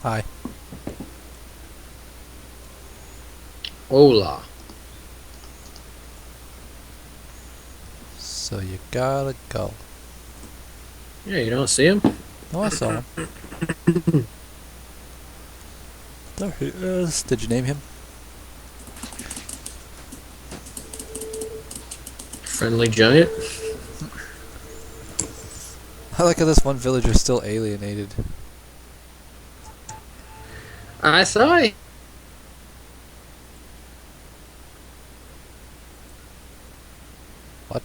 Hi. Hola. So you gotta go. Yeah, you don't see him? Oh, I saw him. There he is. Did you name him? Friendly giant? I like how this one villager's still alienated. I saw it. What?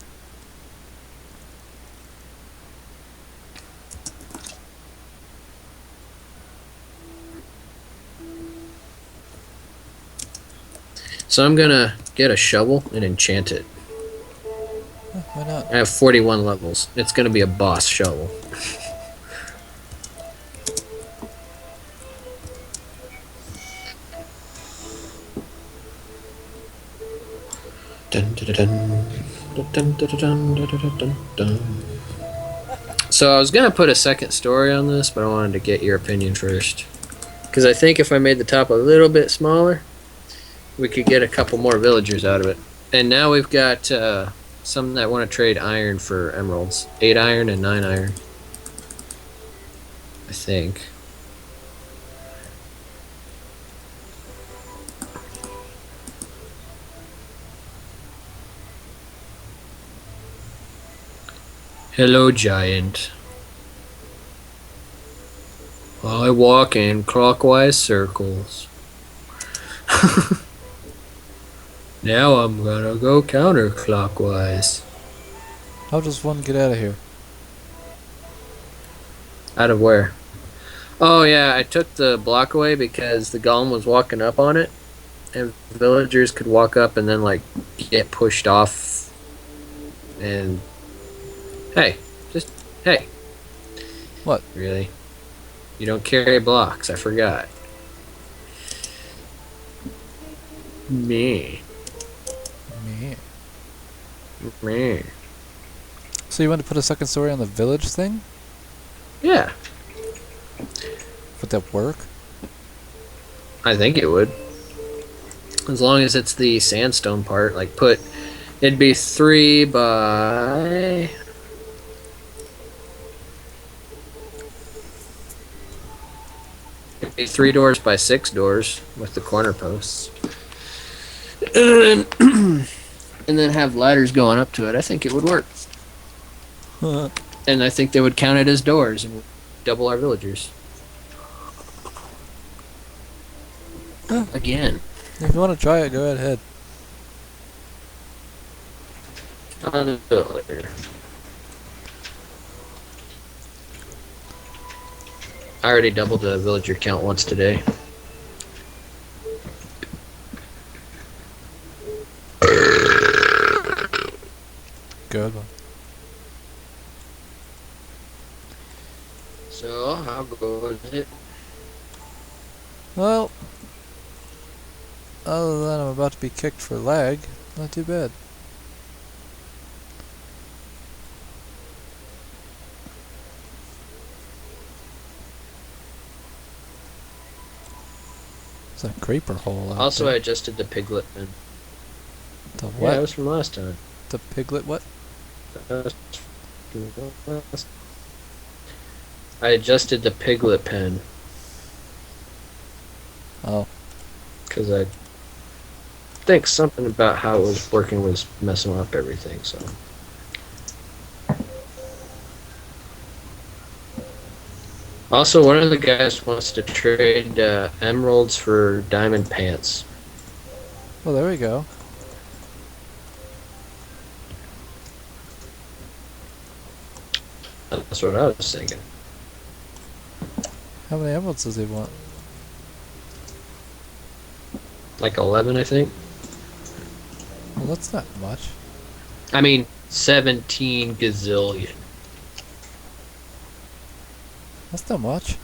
So I'm gonna get a shovel and enchant it. Why not? I have 41 levels. It's gonna be a boss shovel. Dun, dun, dun, dun, dun, dun, dun, dun, dun, dun, dun. So I was gonna put a second story on this, but I wanted to get your opinion first. Because I think if I made the top a little bit smaller, we could get a couple more villagers out of it. And now we've got some that want to trade iron for emeralds. 8 iron and 9 iron. I think. Hello, giant. I walk in clockwise circles. Now I'm gonna go counterclockwise. How does one get out of here? Out of where? Oh yeah, I took the block away because the golem was walking up on it, and villagers could walk up and then like get pushed off. And hey, just hey, What? really? You don't carry blocks? I forgot. Me, Me. me. So you want to put a second story on the village thing? Yeah, Would that work? I think it would. As long as it's the sandstone part, like it'd be 3 by. It'd be 3 doors by 6 doors with the corner posts. And then have ladders going up to it. I think it would work. And I think they would count it as doors and double our villagers. Again. If you want to try it, go ahead. I'll do it later. I already doubled the villager count once today. Good one. So, how goes it? Well, other than I'm about to be kicked for lag, not too bad. There's a creeper hole out Also, there. I adjusted the piglet pen. The Yeah, what? that was from last time. The piglet what? I adjusted the piglet pen Oh. because I think something about how it was working was messing up everything. So also, one of the guys wants to trade emeralds for diamond pants. Well, there we go. That's what I was thinking. How many emeralds does he want? Like 11, I think. Well, that's not much. I mean, 17 gazillion. That's not much.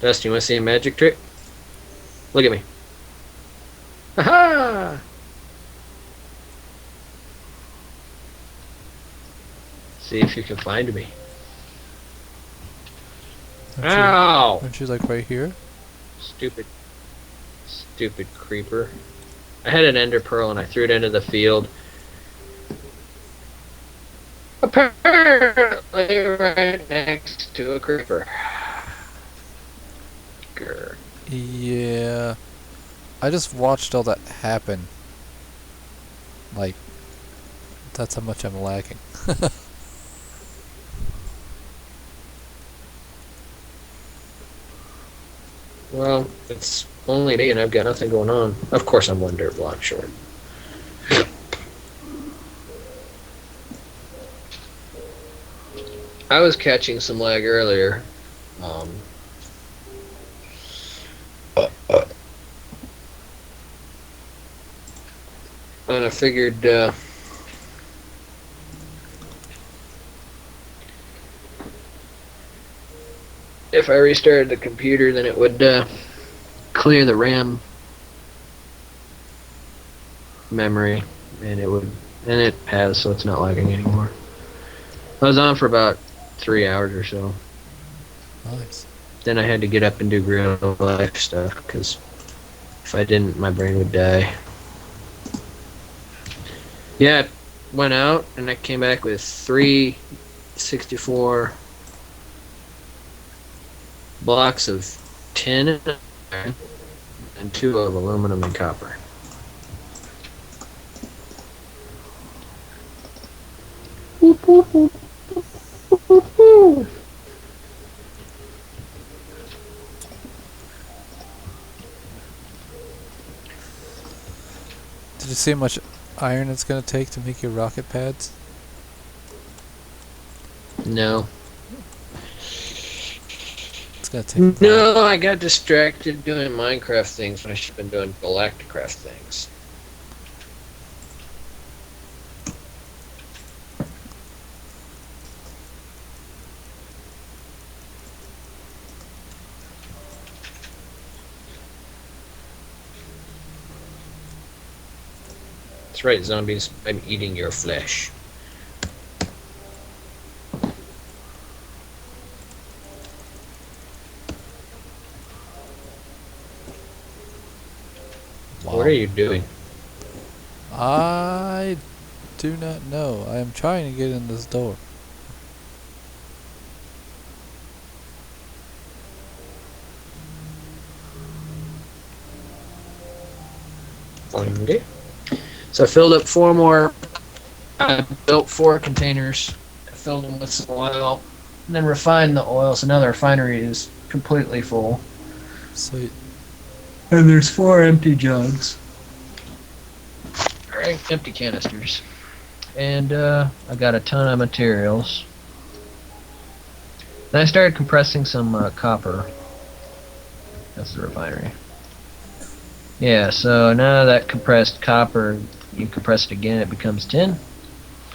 Dustin, you want to see a magic trick? Look at me. Aha! See if you can find me. Ow! Aren't you like right here? Stupid, stupid creeper. I had an ender pearl and I threw it into the field. Apparently right next to a creeper. Grr. Yeah. I just watched all that happen. Like, that's how much I'm lagging. Well, it's only me and I've got nothing going on. Of course I'm one dirt block short. I was catching some lag earlier. Um, and I figured if I restarted the computer, then it would clear the RAM memory, and it has, so it's not lagging anymore. I was on for about 3 hours or so. Nice. Then I had to get up and do real life stuff, because if I didn't, my brain would die. Yeah, I went out, and I came back with 364 blocks of tin and iron, and 2 of aluminum and copper. Did you see how much iron it's gonna take to make your rocket pads? No. It's gonna take. No, I got distracted doing Minecraft things when I should have been doing Galacticraft things. That's right, zombies. I'm eating your flesh. Wow. What are you doing? I do not know. I am trying to get in this door. Okay. So I filled up 4 more. I built 4 containers. I filled them with some oil, and then refined the oil. So now the refinery is completely full. So And there's 4 empty jugs. Or empty canisters. And I got a ton of materials. Then I started compressing some copper. That's the refinery. Yeah, so now that compressed copper, you compress it again, it becomes tin.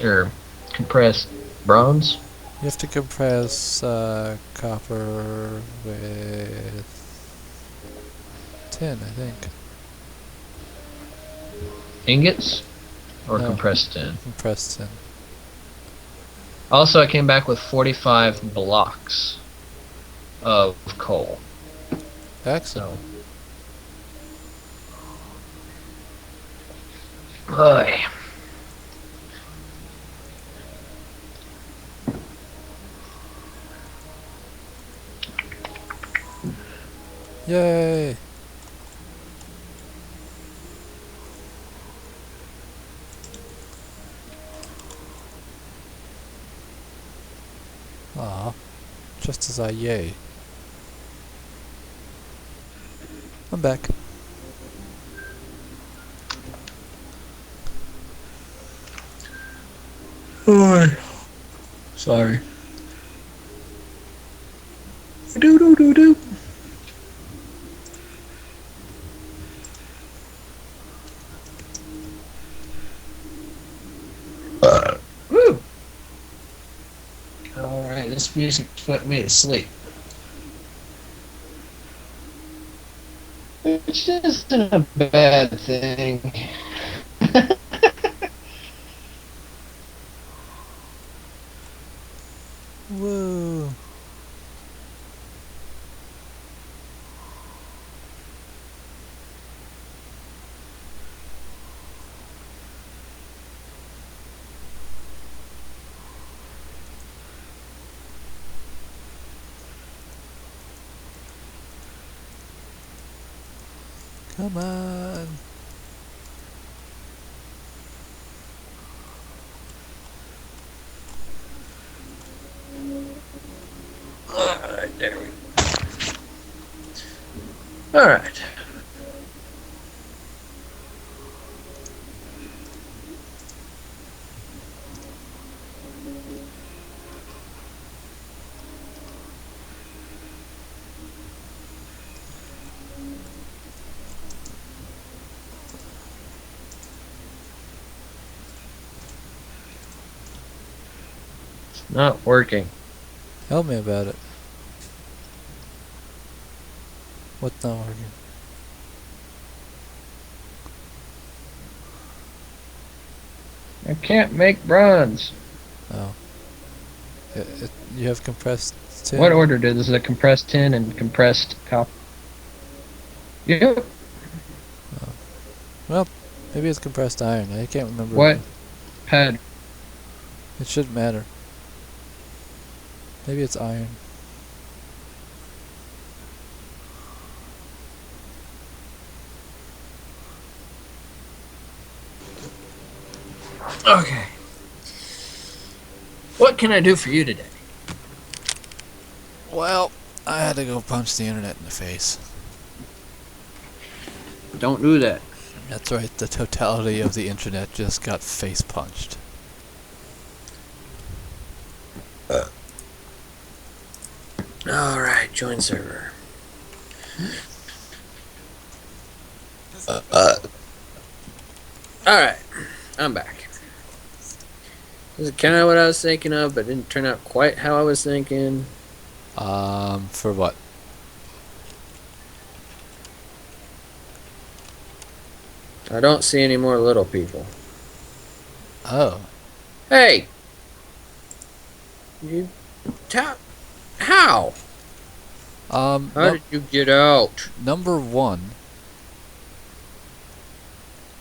Or compressed bronze. you have to compress copper with tin, I think. Ingots? Or No. compressed tin. Compressed tin. Also, I came back with 45 blocks of coal. Excellent. So, boy. Yay! Aw, just as I yay. I'm back. Sorry. Do do do do. Woo. All right, this music put me to sleep. Which isn't a bad thing. Whoa! Come on. Alright, there we go. Alright. It's not working. Tell me about it. What's not working? I can't make bronze. Oh. You have compressed tin? What order did this? Is it compressed tin and compressed copper? Yep. Well, maybe it's compressed iron. I can't remember. What pad? It shouldn't matter. Maybe it's iron. Okay. What can I do for you today? Well, I had to go punch the internet in the face. Don't do that. That's right, the totality of the internet just got face punched. Alright, join server. Alright, I'm back. This is kind of what I was thinking of, but didn't turn out quite how I was thinking. For what? I don't see any more little people. Oh. Hey! You... How? How did you get out? Number one,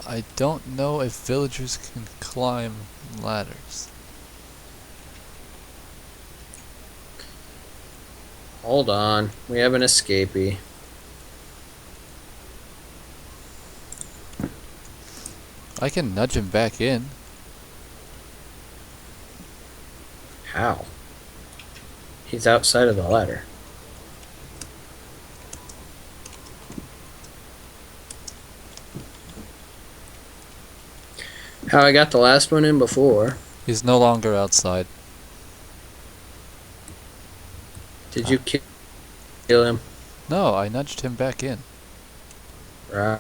I don't know if villagers can climb ladders. Hold on. We have an escapee. I can nudge him back in. How? He's outside of the ladder. How I got the last one in before. He's no longer outside. Did you kill him? No, I nudged him back in. Right.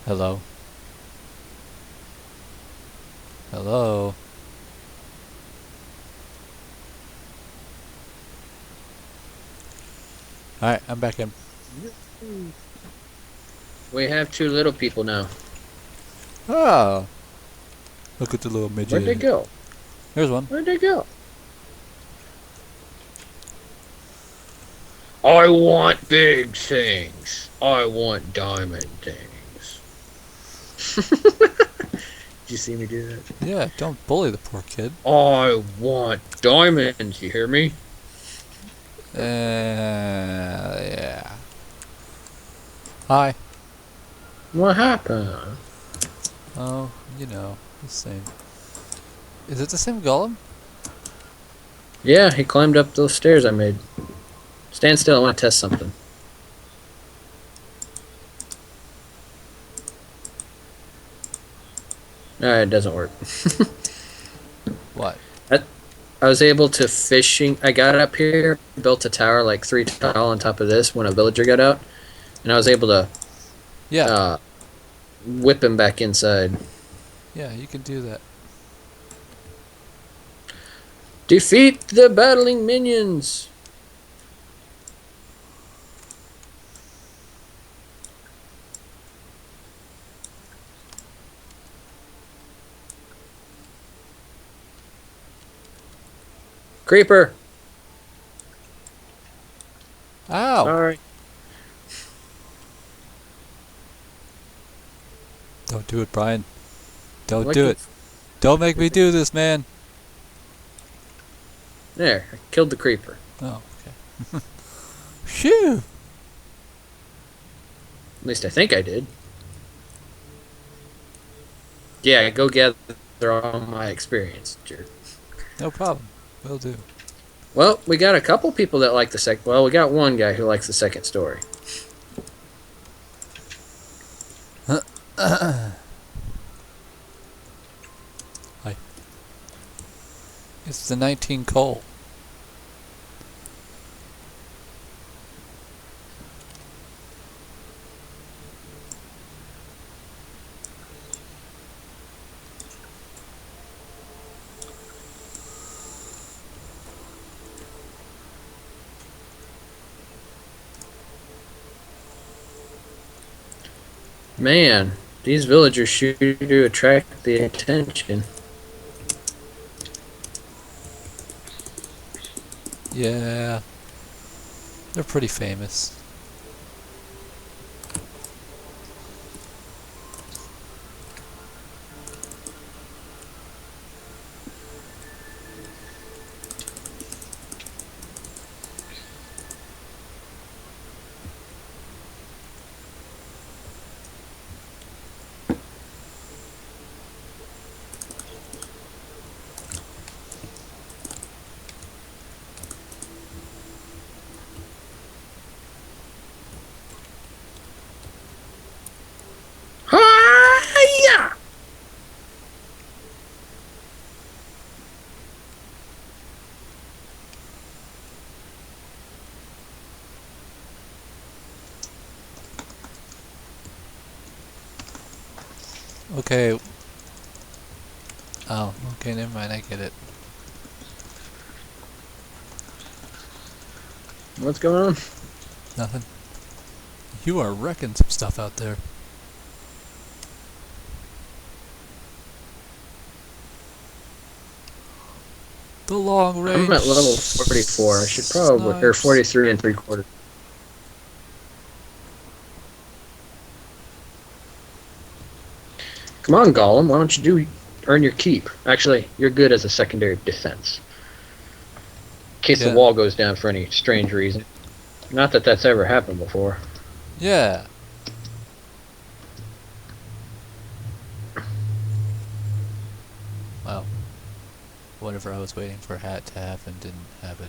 Hello? Hello? Alright, I'm back in. We have 2 little people now. Ah! Look at the little midget. Where'd they go? There's one. Where'd they go? I want big things. I want diamond things. Did you see me do that? Yeah, don't bully the poor kid. I want diamonds, you hear me? Yeah. Hi. What happened? Oh, you know, the same. Is it the same golem? Yeah, he climbed up those stairs I made. Stand still, I want to test something. Alright, it doesn't work. What? I was able to fishing. I got up here, built a tower like 3 tall on top of this when a villager got out, and I was able to Yeah. whip him back inside. Yeah, you can do that. Defeat the battling minions! Creeper! Ow! Sorry. Don't do it, Brian. Don't Like do it. Don't make me do this, man. There, I killed the creeper. Oh, okay. Phew! At least I think I did. Yeah, go gather all my experience, jerk. No problem. Will do. Well, we got a couple people that like the second. Well, we got one guy who likes the second story. Hi. It's the 19 coal. Man, these villagers sure do attract the attention. Yeah. They're pretty famous. Hi-ya! Okay. Oh, okay, never mind, I get it. What's going on? Nothing. You are wrecking some stuff out there. The long range. I'm at level 44. I should probably, or 43 and 3/4. Come on, Gollum. Why don't you earn your keep? Actually, you're good as a secondary defense. In case the wall goes down for any strange reason. Not that that's ever happened before. Yeah. Well, whatever I was waiting for a hat to happen didn't happen.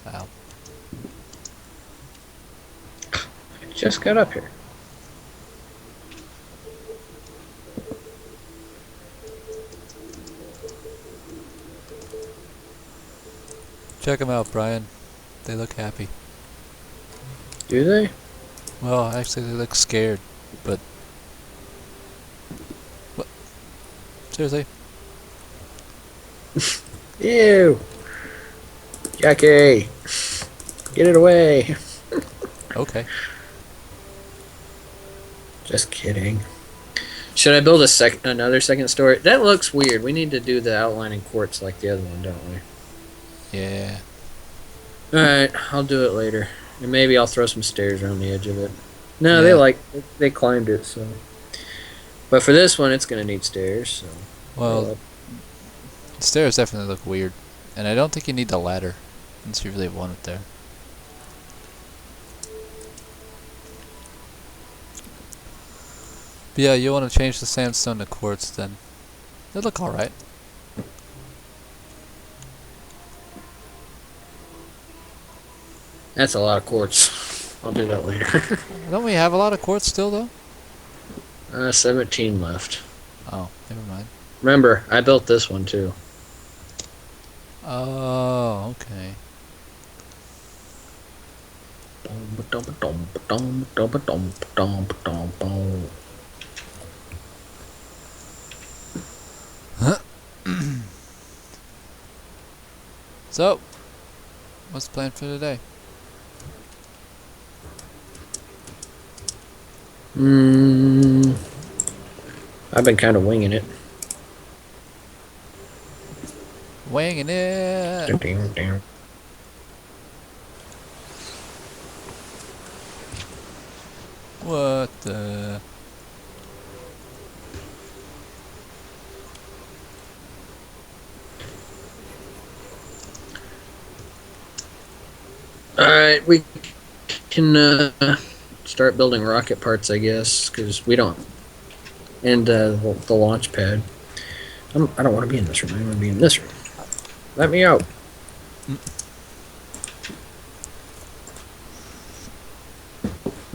Wow. I just got up here. Check them out, Brian. They look happy. Do they? Well, actually, they look scared, but... What? Seriously? Ew! Jackie! Get it away! Okay. Just kidding. Should I build another second story? That looks weird. We need to do the outlining quartz like the other one, don't we? Yeah. Alright, I'll do it later. And maybe I'll throw some stairs around the edge of it. No, yeah. they climbed it, so. But for this one, it's gonna need stairs, so. Well, the stairs definitely look weird. And I don't think you need the ladder, since you really want it there. But yeah, you want to change the sandstone to quartz, then they look alright. That's a lot of quartz. I'll do that later. Don't we have a lot of quartz still, though? 17 left. Oh, never mind. Remember, I built this one too. Oh, okay. So, what's the plan for today? I've been kind of winging it. Winging it! What the... Alright, we can start building rocket parts, I guess, because we don't. And the launch pad. I don't want to be in this room. I want to be in this room. Let me out. I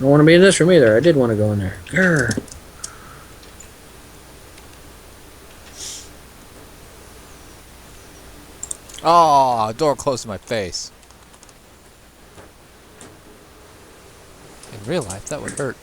don't want to be in this room either. I did want to go in there. Grr. Oh, door closed in my face. In real life, that would hurt.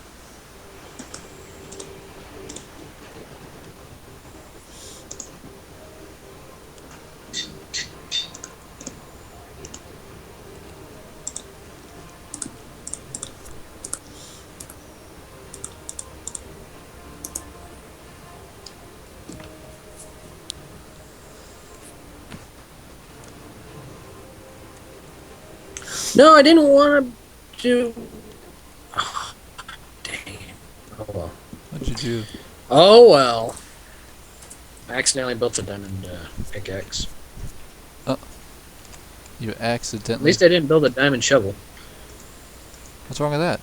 No, I didn't want to do. Oh, dang it. Oh well. What'd you do? Oh well. I accidentally built a diamond pickaxe. You At accidentally... least I didn't build a diamond shovel. What's wrong with that?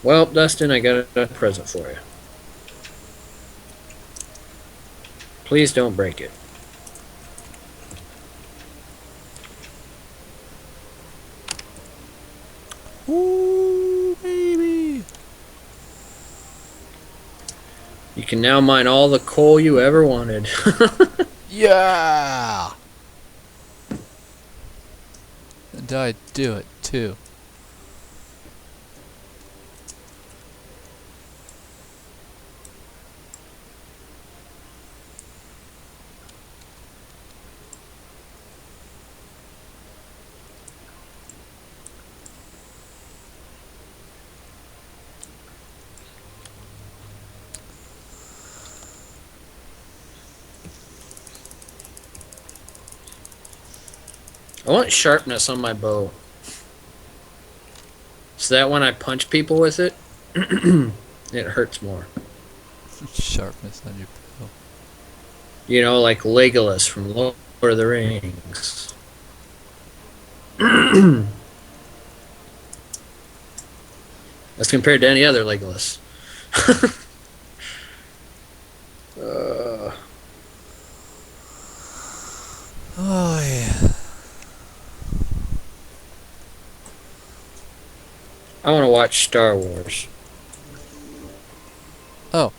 Well, Dustin, I got a present for you. Please don't break it. Ooh, baby! You can now mine all the coal you ever wanted. Yeah! And I do it, too. I want sharpness on my bow. So that when I punch people with it, it hurts more. Sharpness on your pill. You know, like Legolas from Lord of the Rings. As compared to any other Legolas. Oh, yeah. I want to watch Star Wars. Oh,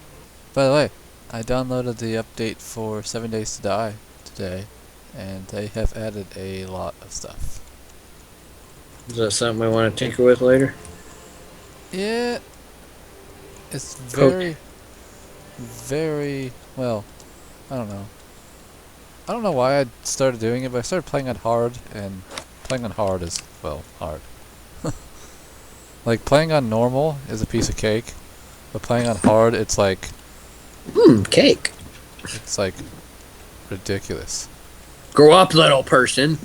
by the way, I downloaded the update for 7 Days to Die today, and they have added a lot of stuff. Is that something we want to tinker with later? Yeah, it's Cool. very, well, I don't know. I don't know why I started doing it, but I started playing on hard, and playing on hard is, well, hard. Like, playing on normal is a piece of cake, but playing on hard, it's like Cake. ridiculous. Grow up, little person.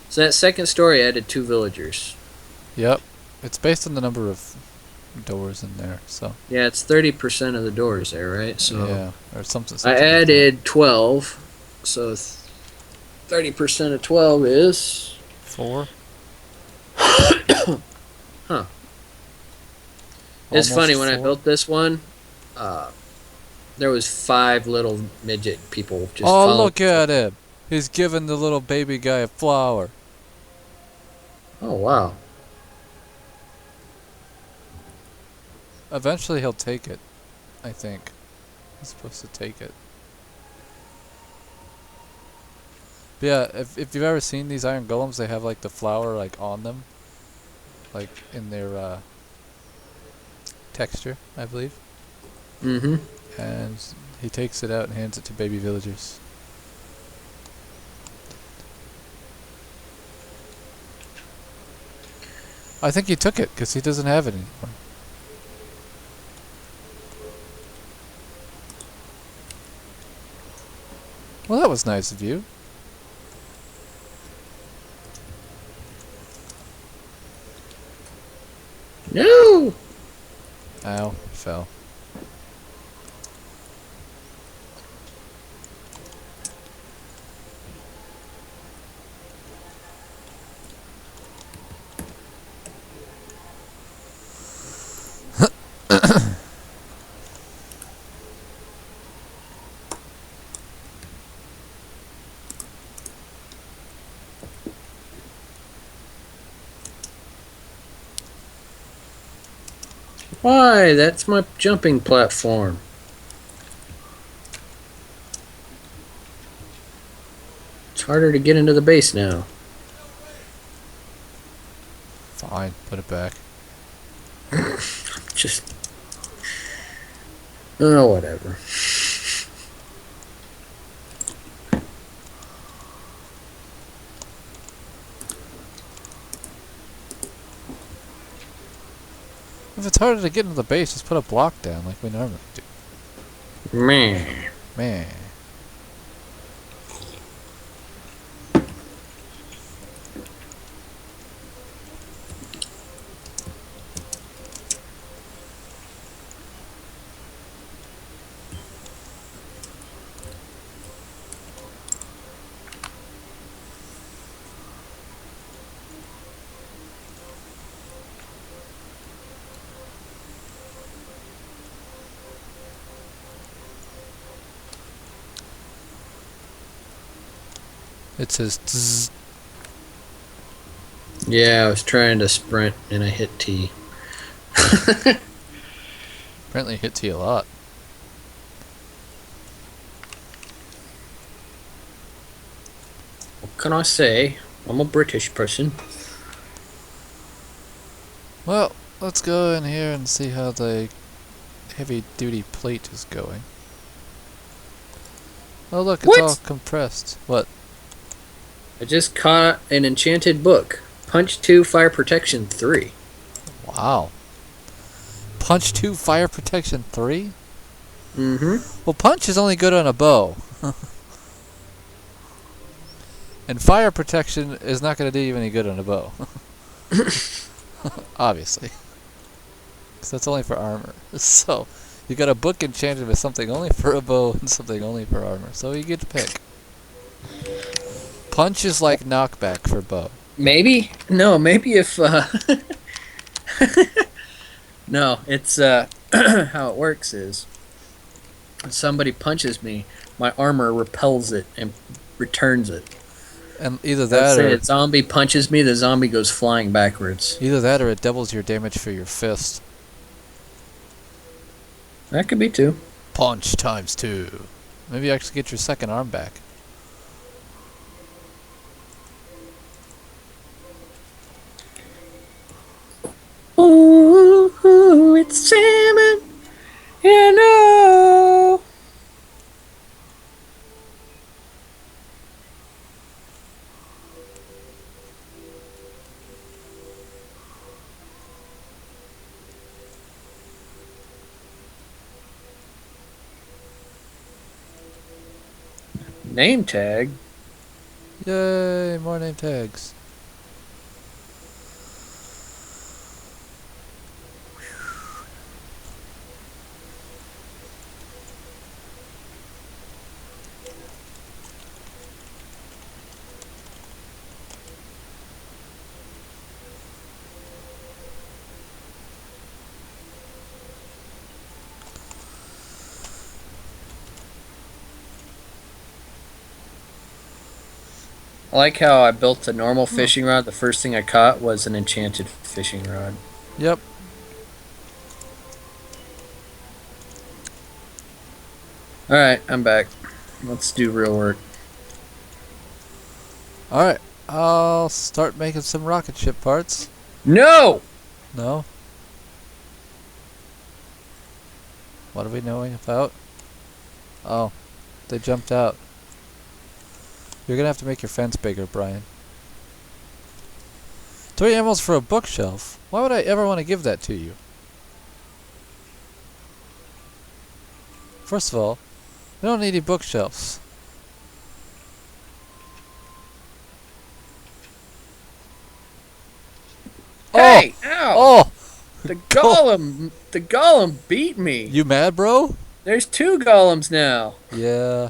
So that second story added 2 villagers. Yep, it's based on the number of doors in there, so. Yeah, it's 30% of the doors there, right? So Yeah, or something. I Like that. added 12. So 30% of 12 is 4. Huh. It's Almost funny, when I 4. built this one, there was 5 little midget people just Oh, following. look at him! He's giving the little baby guy a flower. Oh, wow. Eventually he'll take it, I think. He's supposed to take it. But yeah, if you've ever seen these iron golems, they have like the flower like on them. Like in their texture, I believe. Mm-hmm. And he takes it out and hands it to baby villagers. I think he took it because he doesn't have it anymore. Well, that was nice of you. No! Ow, fell. Why? That's my jumping platform. It's harder to get into the base now. Fine, put it back. Just... Oh, whatever. If it's harder to get into the base, just put a block down like we normally do. Man. Man. It says zzz. Yeah, I was trying to sprint and I hit T. Apparently hit T a lot. What can I say? I'm a British person. Well, let's go in here and see how the heavy duty plate is going. Oh look, it's What? all compressed. What? I just caught an enchanted book. Punch 2 Fire Protection 3. Wow. Punch 2 fire protection 3? Mm-hmm. Well, punch is only good on a bow. And fire protection is not going to do you any good on a bow. Obviously. Because that's only for armor. So, you got a book enchanted with something only for a bow and something only for armor. So you get to pick. Punch is like knockback for bow. Maybe? No, maybe if, No, it's, how it works is... When somebody punches me, my armor repels it and returns it. And either Let's that say or a zombie punches me, the zombie goes flying backwards. either that or it doubles your damage for your fist. That could be too. Punch times 2. Maybe you actually get your second arm back. Ooh, it's salmon, you know. Name tag. Yay, more name tags. I like how I built a normal fishing rod. The first thing I caught was an enchanted fishing rod. Yep. Alright, I'm back. Let's do real work. Alright, I'll start making some rocket ship parts. No! No? What are we knowing about? Oh, they jumped out. You're gonna have to make your fence bigger, Brian. 3 emeralds for a bookshelf? Why would I ever want to give that to you? First of all, we don't need any bookshelves. Hey! Ow! Oh! The golem beat me. You mad, bro? There's 2 golems now. Yeah.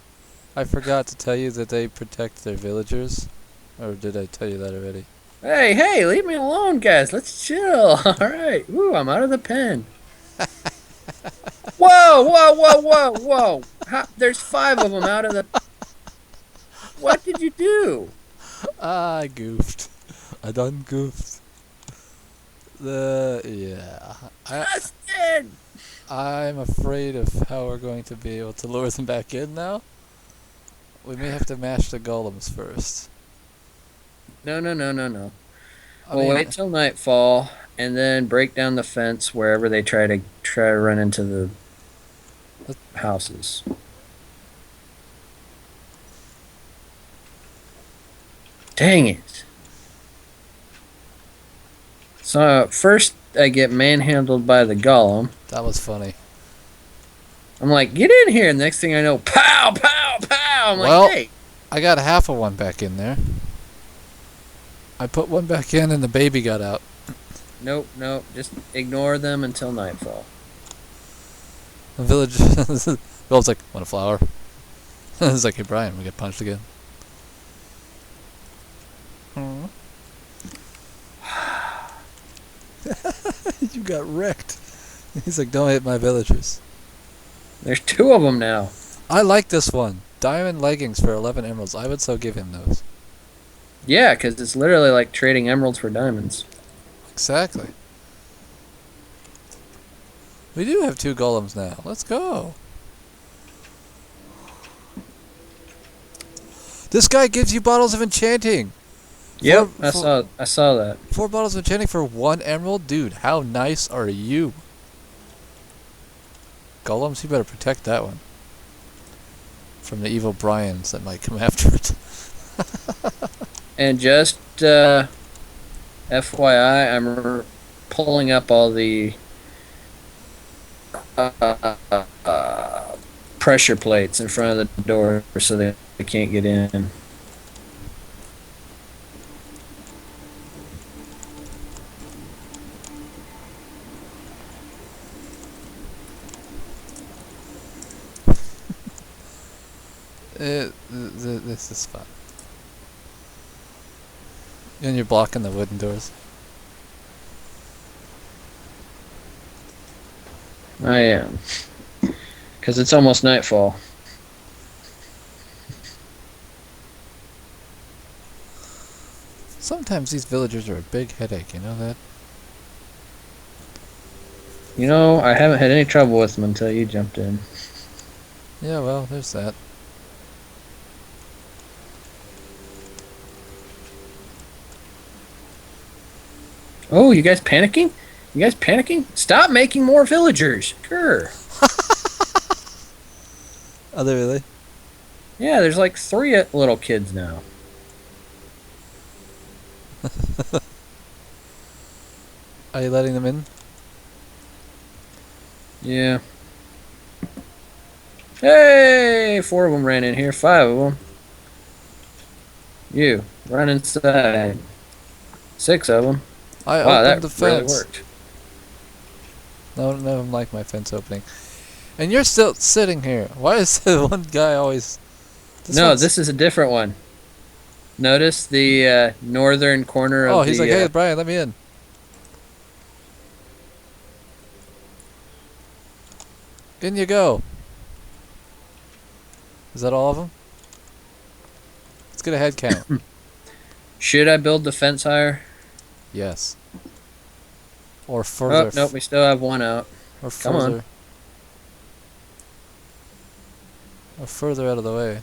I forgot to tell you that they protect their villagers. Or did I tell you that already? Hey, leave me alone, guys. Let's chill. Alright. Woo, I'm out of the pen. Whoa. There's 5 of them out of the... What did you do? I goofed. I done goofed. Yeah. Justin! I'm afraid of how we're going to be able to lure them back in now. We may have to mash the golems first. No, no, no, no, no. I We'll mean, wait till nightfall and then break down the fence wherever they try to run into the let- houses. Dang it. So first I get manhandled by the golem. that was funny. I'm like, get in here. Next thing I know, pow, pow, pow. I'm like, Well, hey. I got half of one back in there. I put one back in and the baby got out. Nope, nope. Just ignore them until nightfall. The village. Bill's like, want a flower? It's like, hey Brian, we get punched again. You got wrecked. He's like, don't hit my villagers. There's 2 of them now. I like this one. Diamond leggings for 11 emeralds. I would so give him those. Yeah, because it's literally like trading emeralds for diamonds. Exactly. We do have 2 golems now. Let's go. This guy gives you bottles of enchanting. Yep, I saw that. 4 bottles of enchanting for 1 emerald? Dude, how nice are you? Golems, you better protect that one. From the evil Bryans that might come after it. And just FYI, I'm pulling up all the pressure plates in front of the door so they can't get in. This is fun. And you're blocking the wooden doors. I am. Because it's almost nightfall. Sometimes these villagers are a big headache, you know that? You know, I haven't had any trouble with them until you jumped in. Yeah, well, there's that. Oh, you guys panicking? You guys panicking? Stop making more villagers. Grr. Are they really? Yeah, there's like 3 little kids now. Are you letting them in? Yeah. Hey, 4 of them ran in here. 5 of them. You, run inside. 6 of them. I Wow, opened that the really fence. worked. No, none of them like my fence opening. And you're still sitting here. Why is the one guy always... No, this is a different one. Notice the northern corner of Oh, the... he's like, hey, Brian, let me in. In you go. Is that all of them? Let's get a head count. Should I build the fence higher? Yes. Or Oh, further. nope, we still have 1 out. Or Come on. further. Or further out of the way.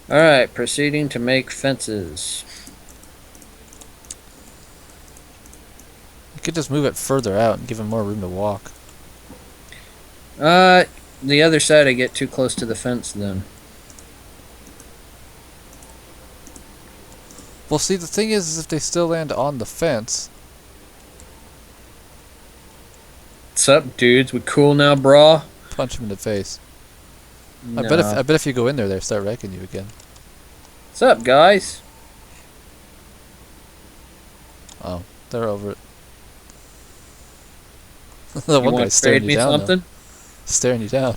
Alright, proceeding to make fences. You could just move it further out and give him more room to walk. The other side I get too close to the fence then. Well, see, the thing is if they still land on the fence... What's up, dudes? We cool now, brah? Punch him in the face. No. I bet if you go in there, they start wrecking you again. What's up, guys? Oh, they're over it. The You one want guy's to trade staring you me down. something? Staring you down.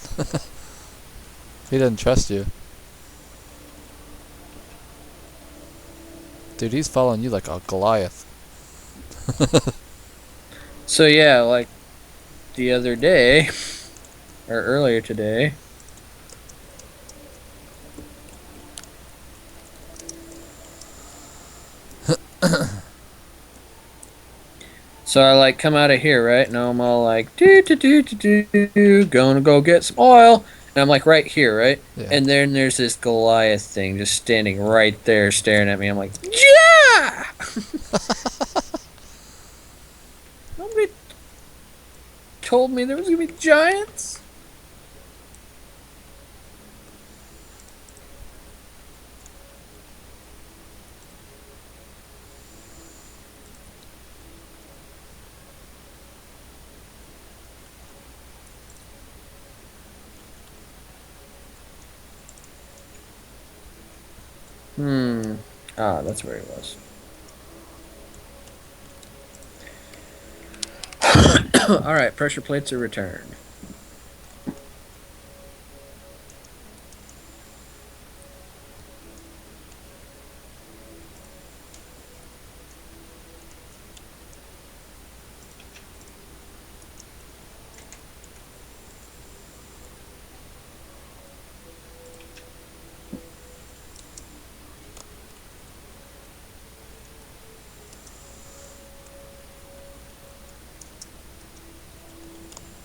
He doesn't trust you. Dude, he's following you like a Goliath. So yeah, like the other day or earlier today, so I like come out of here, right? And I'm all like, gonna go get some oil. And I'm like right here, right? Yeah. And then there's this Goliath thing just standing right there staring at me. I'm like, yeah! Nobody told me there was gonna be giants. Ah, that's where he was. Alright, pressure plates are returned.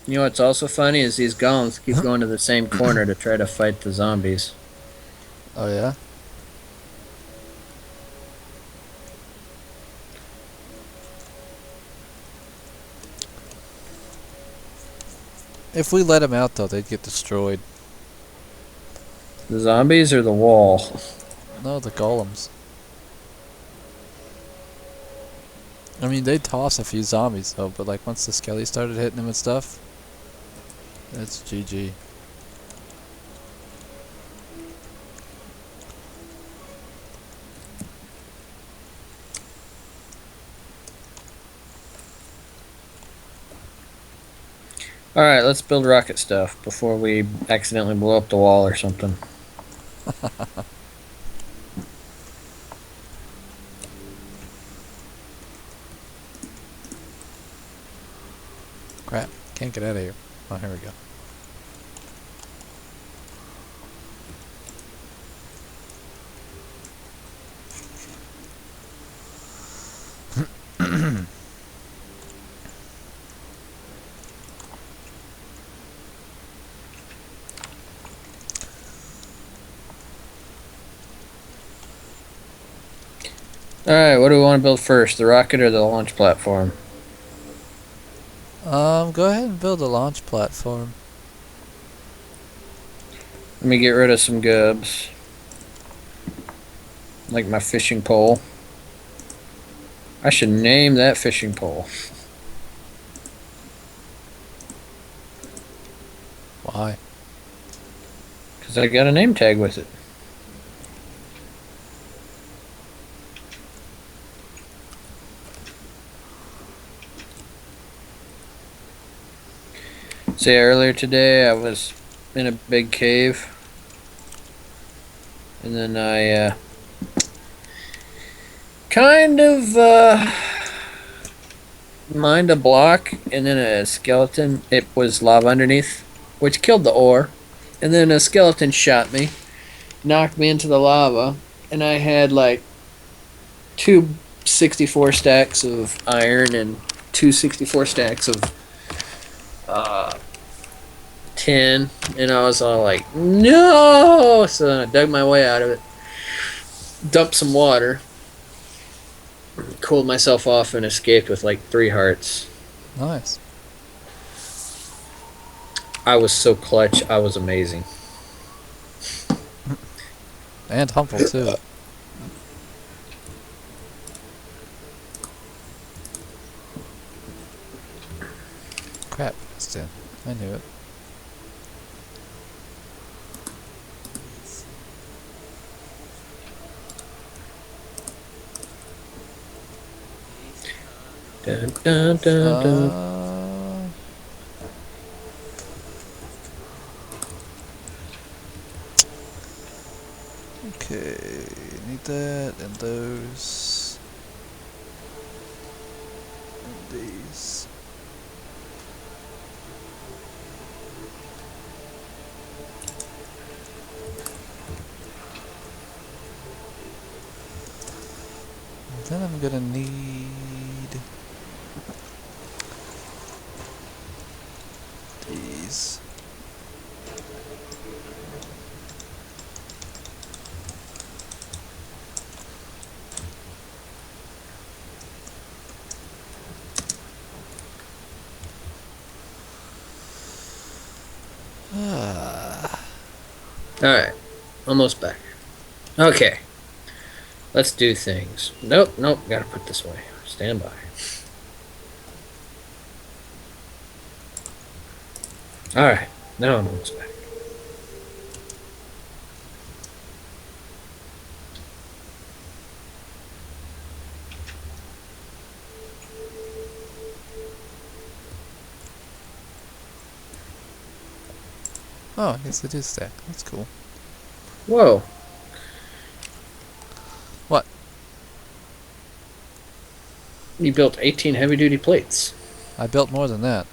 You know what's also funny is these golems keep going to the same corner to try to fight the zombies. Oh yeah? If we let them out though, they'd get destroyed. The zombies or the wall? No, the golems. I mean, they toss a few zombies though, but like once the skelly started hitting them and stuff, it's GG. Alright, let's build rocket stuff before we accidentally blow up the wall or something. Crap, can't get out of here. Oh, here we go. Alright, what do we want to build first? The rocket or the launch platform? Go ahead and build a launch platform. Let me get rid of some gubs. Like my fishing pole. I should name that fishing pole. Why? Because I got a name tag with it. Say earlier today I was in a big cave. And then I kind of mined a block and then a skeleton. It was lava underneath, which killed the ore. And then a skeleton shot me, knocked me into the lava, and I had like 264 stacks of iron and 264 stacks of tin, and I was all like, no! So then I dug my way out of it, dumped some water, cooled myself off, and escaped with like 3 hearts. Nice. I was so clutch. I was amazing. And humble too. Crap, it's in. I knew it. Dun, dun, dun, dun. Okay, need that and those. Then I'm gonna need these. Alright. Almost back. Okay. Let's do things. Nope, nope. Gotta put this away. Stand by. Alright. Now I'm almost back. Oh, I guess it is stacked. That's cool. Whoa. What? You built 18 heavy-duty plates. I built more than that.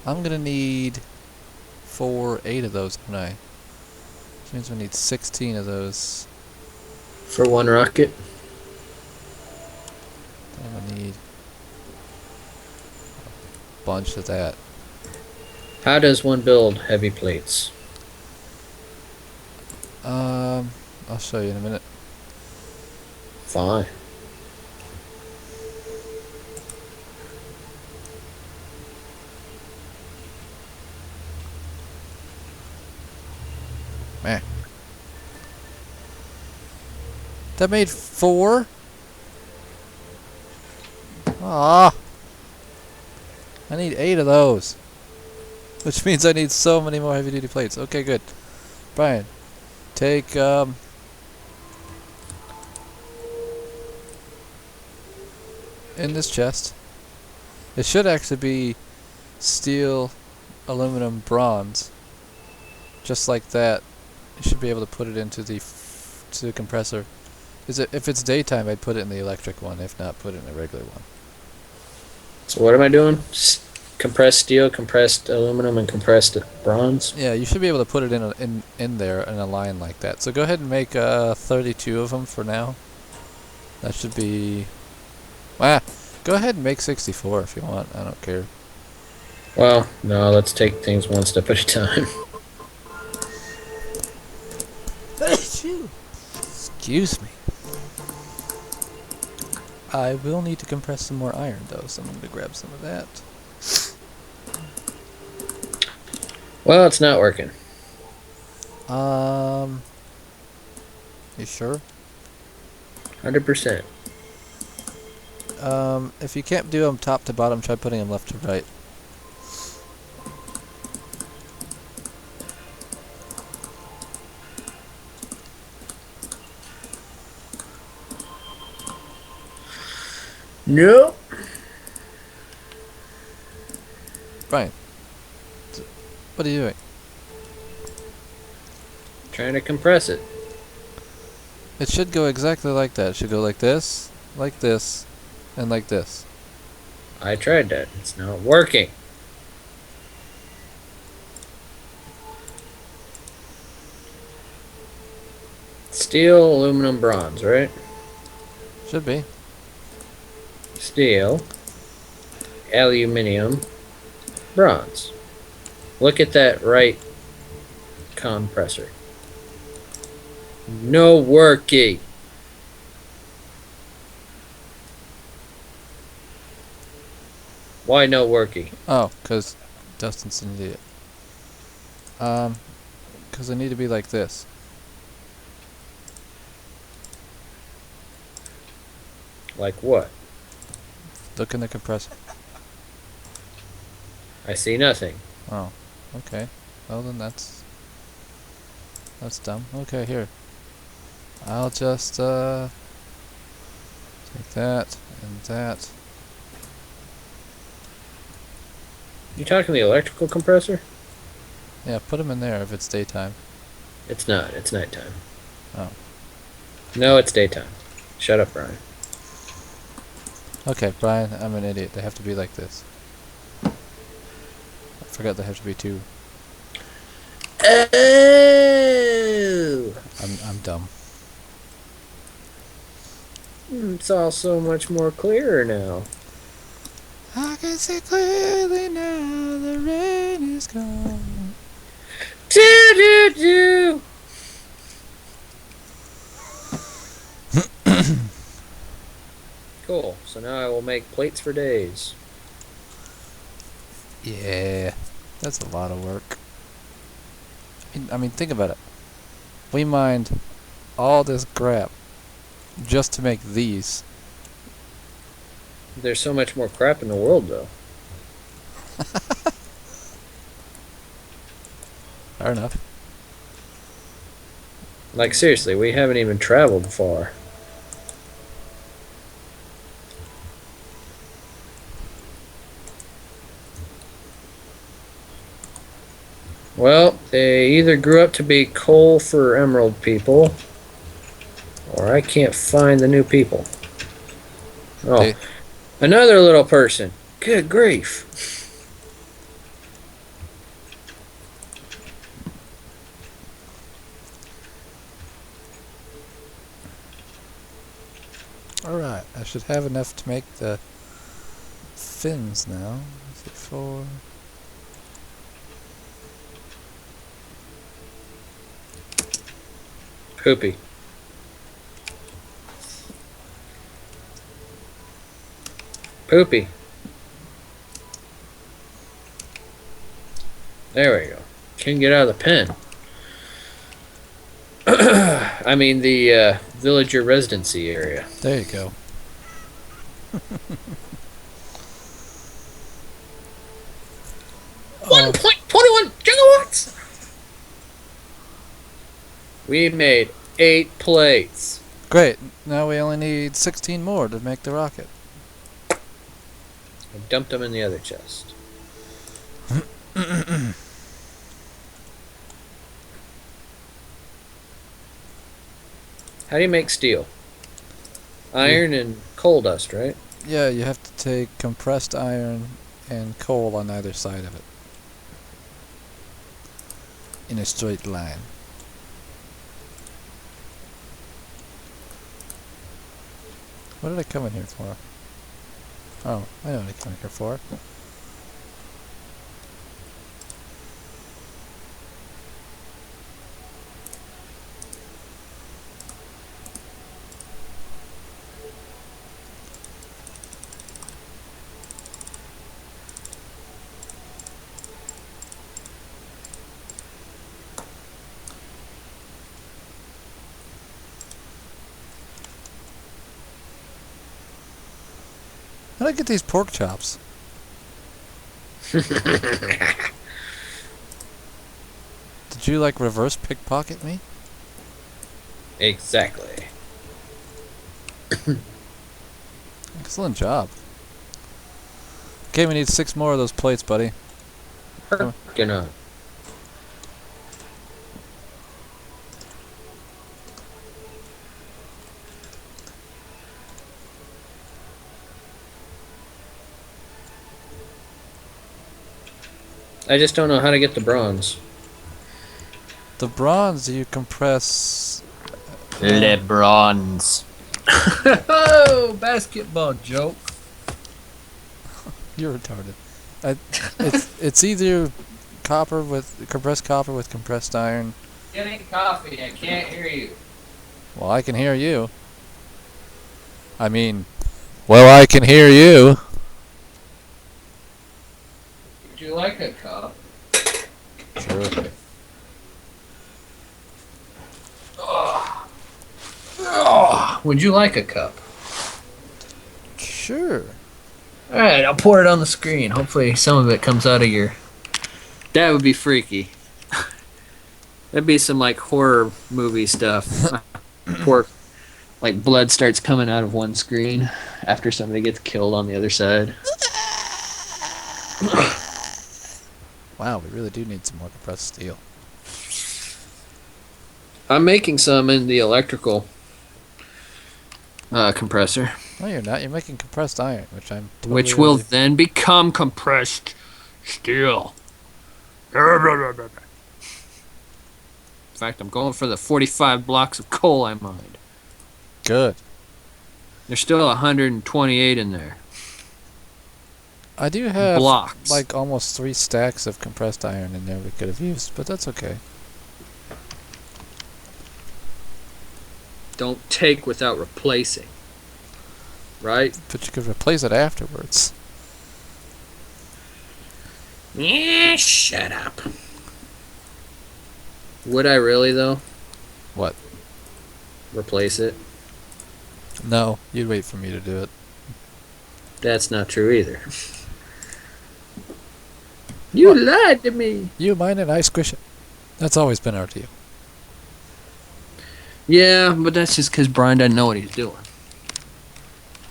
I'm gonna need 8 of those, don't I? Which means we need 16 of those. For one rocket? I'm gonna need a bunch of that. How does one build heavy plates? I'll show you in a minute. Fine. Man. That made 4? Ah. I need 8 of those. Which means I need so many more heavy duty plates. Okay, good. Brian, take in this chest. It should actually be steel, aluminum, bronze. Just like that. You should be able to put it into the to the compressor. If it's daytime, I'd put it in the electric one. If not, put it in a regular one. So what am I doing? Compressed steel, compressed aluminum, and compressed bronze? Yeah, you should be able to put it in there in a line like that. So go ahead and make 32 of them for now. That should be... go ahead and make 64 if you want. I don't care. Well, no, let's take things one step at a time. Excuse me. I will need to compress some more iron though, so I'm going to grab some of that. Well, it's not working. You sure? 100%. If you can't do them top to bottom, try putting them left to right. Nope. Brian, what are you doing? Trying to compress it. It should go exactly like that. It should go like this, and like this. I tried that. It's not working. Steel, aluminum, bronze, right? Should be. Steel, aluminium, bronze. Look at that right compressor. No working. Why no working? Oh, because Dustin's an idiot. Because they need to be like this. Like what? Look in the compressor. I see nothing. Oh, okay. Well then that's dumb. Okay, here. I'll just take that and that. You talking the electrical compressor? Yeah, put them in there if it's daytime. It's not. It's nighttime. Oh. No, it's daytime. Shut up, Brian. Okay, Brian, I'm an idiot. They have to be like this. I forgot they have to be 2. Oh! I'm dumb. It's all so much more clearer now. I can see clearly now. The rain is gone. Do do do. Cool. So now I will make plates for days. Yeah, that's a lot of work. I mean, think about it. We mined all this crap just to make these. There's so much more crap in the world, though. Fair enough. Like, seriously, we haven't even traveled far. Well, they either grew up to be coal for emerald people, or I can't find the new people. Oh, They, another little person. Good grief. Alright, I should have enough to make the fins now. Is it 4? Poopy. Poopy. There we go. Can't get out of the pen. I mean the villager residency area. There you go. 1.21 gigawatts! We made 8 plates. Great, now we only need 16 more to make the rocket. I dumped them in the other chest. How do you make steel? Iron and coal dust, right? Yeah, you have to take compressed iron and coal on either side of it. In a straight line. What did I come in here for? Oh, I know what I came in here for. How did I get these pork chops? Did you like reverse pickpocket me? Exactly. Excellent job. Okay, we need 6 more of those plates, buddy. Working on. I just don't know how to get the bronze. The bronze you compress. Le bronze. Oh, basketball joke. You're retarded. It's either copper with compressed iron. Getting coffee, I can't hear you. Well, I can hear you. I mean, well, I can hear you. Would you like a cup? Sure. Would you like a cup? Sure. Alright, I'll pour it on the screen. Hopefully some of it comes out of your... That would be freaky. That'd be some like horror movie stuff. Poor, like blood starts coming out of one screen after somebody gets killed on the other side. Wow, we really do need some more compressed steel. I'm making some in the electrical compressor. No, you're not. You're making compressed iron, which I'm. Totally Which will then become compressed steel. In fact, I'm going for the 45 blocks of coal I mined. Good. There's still 128 in there. I do have Blocks. like almost 3 stacks of compressed iron in there we could have used, but that's okay. Don't take without replacing. Right? But you could replace it afterwards. Yeah, shut up. Would I really, though? What? Replace it? No, you'd wait for me to do it. That's not true either. You What? lied to me. You mine and I squish it. That's always been our deal. Yeah, but that's just because Brian doesn't know what he's doing.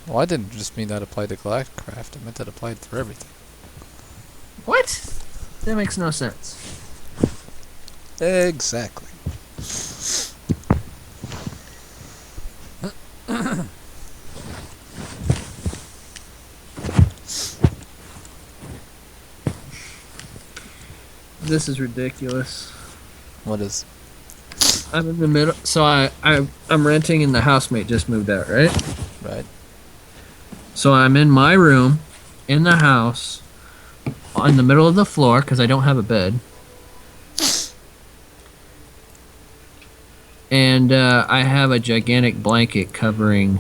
Well, I didn't just mean that applied to Galacticraft. I meant that applied for everything. What? That makes no sense. Exactly. This is ridiculous. What is? I'm in the middle. So I'm renting and the housemate just moved out, right? Right. So I'm in my room, in the house, in the middle of the floor because I don't have a bed. And I have a gigantic blanket covering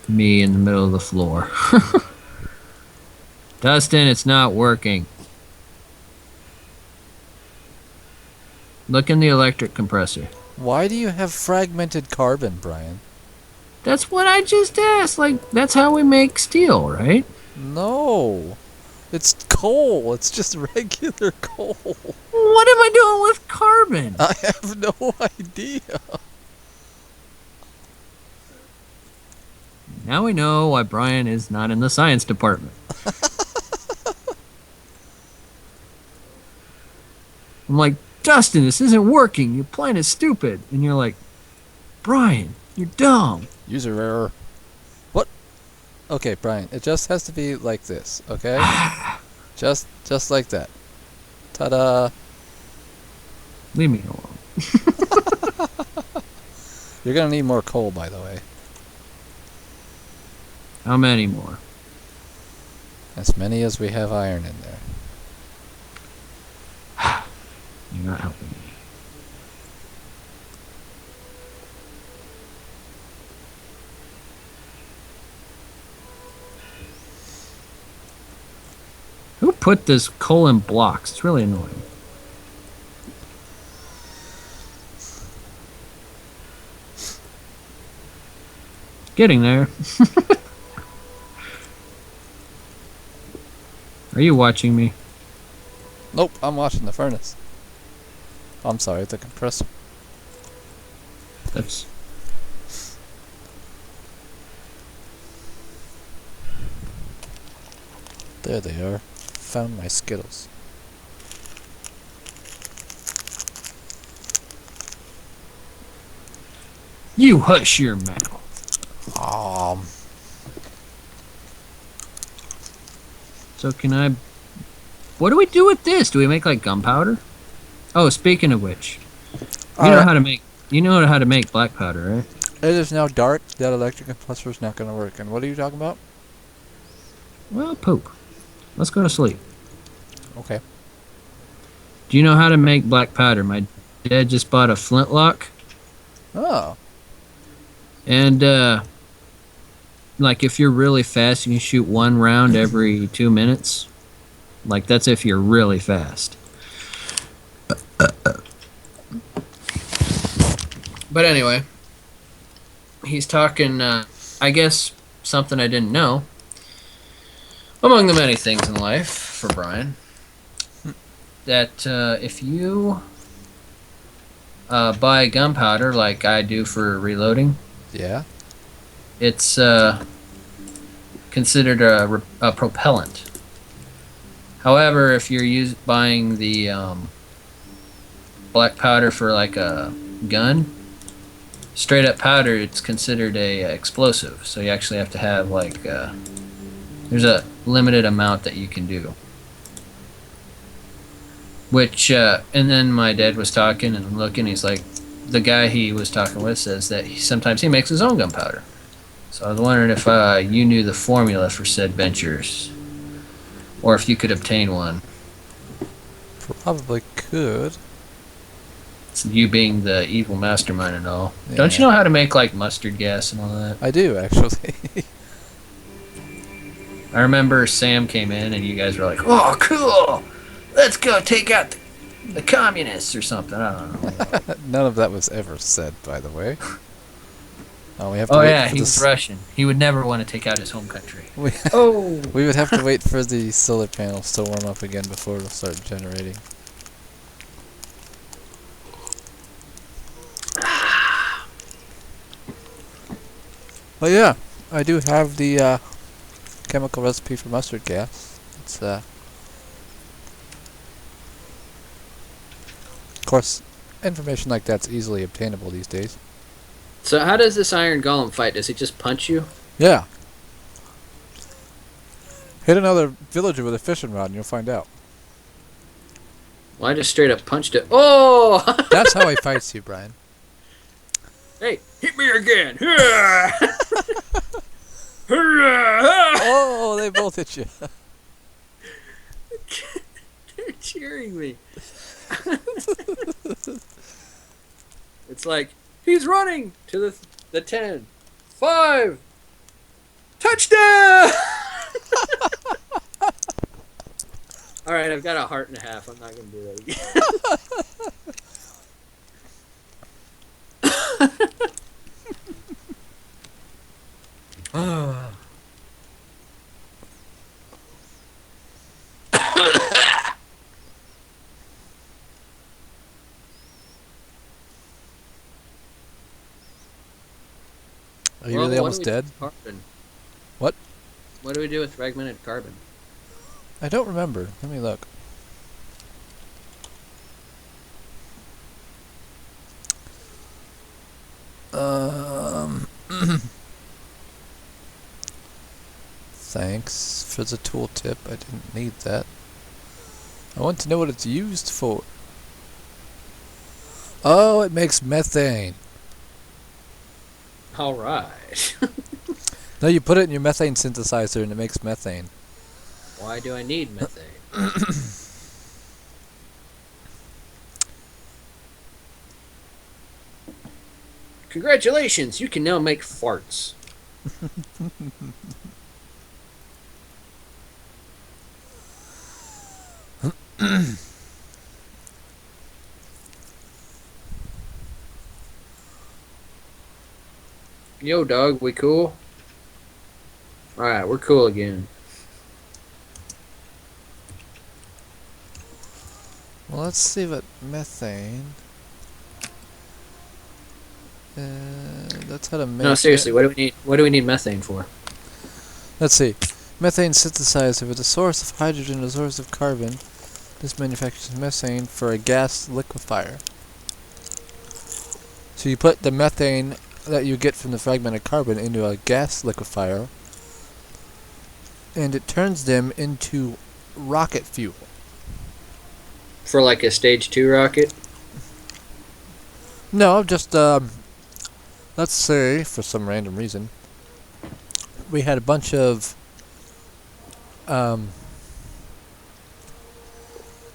me in the middle of the floor. Dustin, it's not working. Look in the electric compressor. Why do you have fragmented carbon, Brian? That's what I just asked. Like, that's how we make steel, right? No. It's coal. It's just regular coal. What am I doing with carbon? I have no idea. Now we know why Brian is not in the science department. I'm like, Dustin, this isn't working. Your plan is stupid. And you're like, Brian, you're dumb. User error. What? Okay, Brian, it just has to be like this, okay? just like that. Ta-da. Leave me alone. You're gonna need more coal, by the way. How many more? As many as we have iron in there. You're not helping me. Who put this coal in blocks? It's really annoying. Getting there. Are you watching me? Nope, I'm watching the furnace. I'm sorry, the compressor. That's... There they are. Found my Skittles. You hush your mouth. So can I... What do we do with this? Do we make like gunpowder? Oh, speaking of which, you know how to make... You know how to make black powder, right? It is now dark. That electric compressor is not going to work. And what are you talking about? Well, poop. Let's go to sleep. Okay. Do you know how to make black powder? My dad just bought a flintlock. Oh. And, like, if you're really fast, you can shoot 1 round every 2 minutes. Like, that's if you're really fast. But anyway, he's talking, I guess, something I didn't know. Among the many things in life for Brian, that if you buy gunpowder like I do for reloading, Yeah? it's considered a propellant. However, if you're buying the black powder for like a gun, straight up powder, it's considered a explosive. So you actually have to have like there's a limited amount that you can do. Which, and then my dad was talking and looking. He's like, the guy he was talking with says that sometimes he makes his own gunpowder. So I was wondering if you knew the formula for said ventures, or if you could obtain one. Probably could. So you being the evil mastermind and all. Yeah. Don't you know how to make like mustard gas and all that? I do, actually. I remember Sam came in and you guys were like, "Oh, cool! Let's go take out the communists or something." I don't know. None of that was ever said, by the way. Oh, we have to Oh wait yeah, for he this. was Russian. He would never want to take out his home country. We, Oh. we would have to wait for the solar panels to warm up again before it'll start generating. But yeah, I do have the chemical recipe for mustard gas. It's of course, information like that's easily obtainable these days. So how does this iron golem fight? Does he just punch you? Yeah. Hit another villager with a fishing rod and you'll find out. Well, I just straight up punched it. Oh! That's how he fights you, Brian. Hey, hit me again! Oh, they both hit you. They're cheering me. It's like, he's running to the 10. 5. Touchdown! Alright, I've got a heart and a half. I'm not going to do that again. Are you really almost dead? Carbon? What? What do we do with fragmented carbon? I don't remember. Let me look. Thanks for the tooltip. I didn't need that. I want to know what it's used for. Oh, it makes methane. Alright. No, you put it in your methane synthesizer and it makes methane. Why do I need methane? Congratulations, you can now make farts. Yo, dog, we cool? Alright, we're cool again. Well, let's see what methane. That's how to make. No, seriously, what do we need? What do we need methane for? Let's see. Methane synthesizer with a source of hydrogen and a source of carbon. This manufactures methane for a gas liquefier. So you put the methane that you get from the fragmented carbon into a gas liquefier, and it turns them into rocket fuel. For like a stage 2 rocket? No, just let's say for some random reason we had a bunch of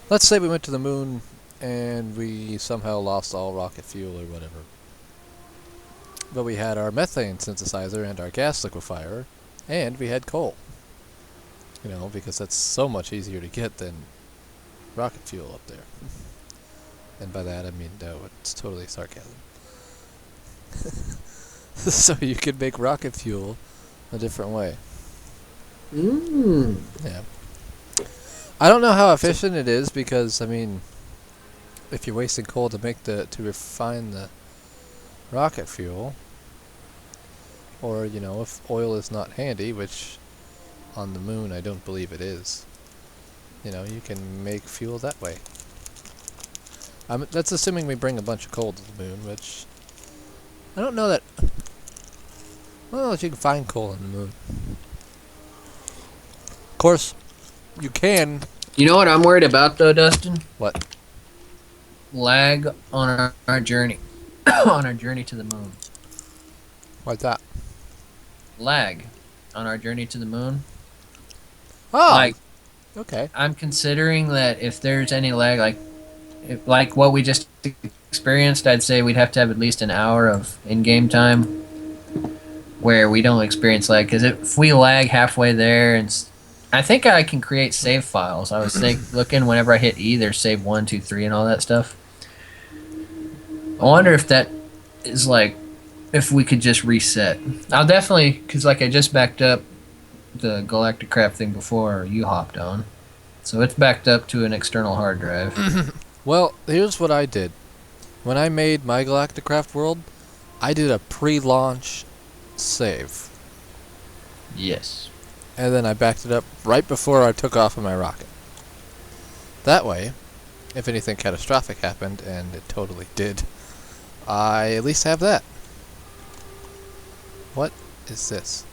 let's say we went to the moon and we somehow lost all rocket fuel or whatever. But we had our methane synthesizer and our gas liquefier, and we had coal. You know, because that's so much easier to get than rocket fuel up there. And by that I mean, no, it's totally sarcasm. So you could make rocket fuel a different way. Mmm. Yeah. I don't know how efficient it is because, I mean, if you're wasting coal to refine the rocket fuel, or, you know, if oil is not handy, which on the moon I don't believe it is, you know, you can make fuel that way. That's assuming we bring a bunch of coal to the moon, which I don't know that. I don't know that you can find coal on the moon. Of course, you can You know what I'm worried about though, Dustin? What? Lag on our journey, on our journey to the moon. What's that? Lag on our journey to the moon. Oh, Like okay. I'm considering that if there's any lag, like what we just experienced, I'd say we'd have to have at least an hour of in-game time where we don't experience lag. Because if we lag halfway there, I think I can create save files. I was looking whenever I hit E, there's save 1, 2, 3, and all that stuff. I wonder if that is like if we could just reset. I'll definitely, because like I just backed up the Galacticraft thing before you hopped on, so it's backed up to an external hard drive. Well, here's what I did. When I made my Galacticraft world, I did a pre-launch save. Yes. And then I backed it up right before I took off on my rocket. That way, if anything catastrophic happened, and it totally did, I at least have that. What is this?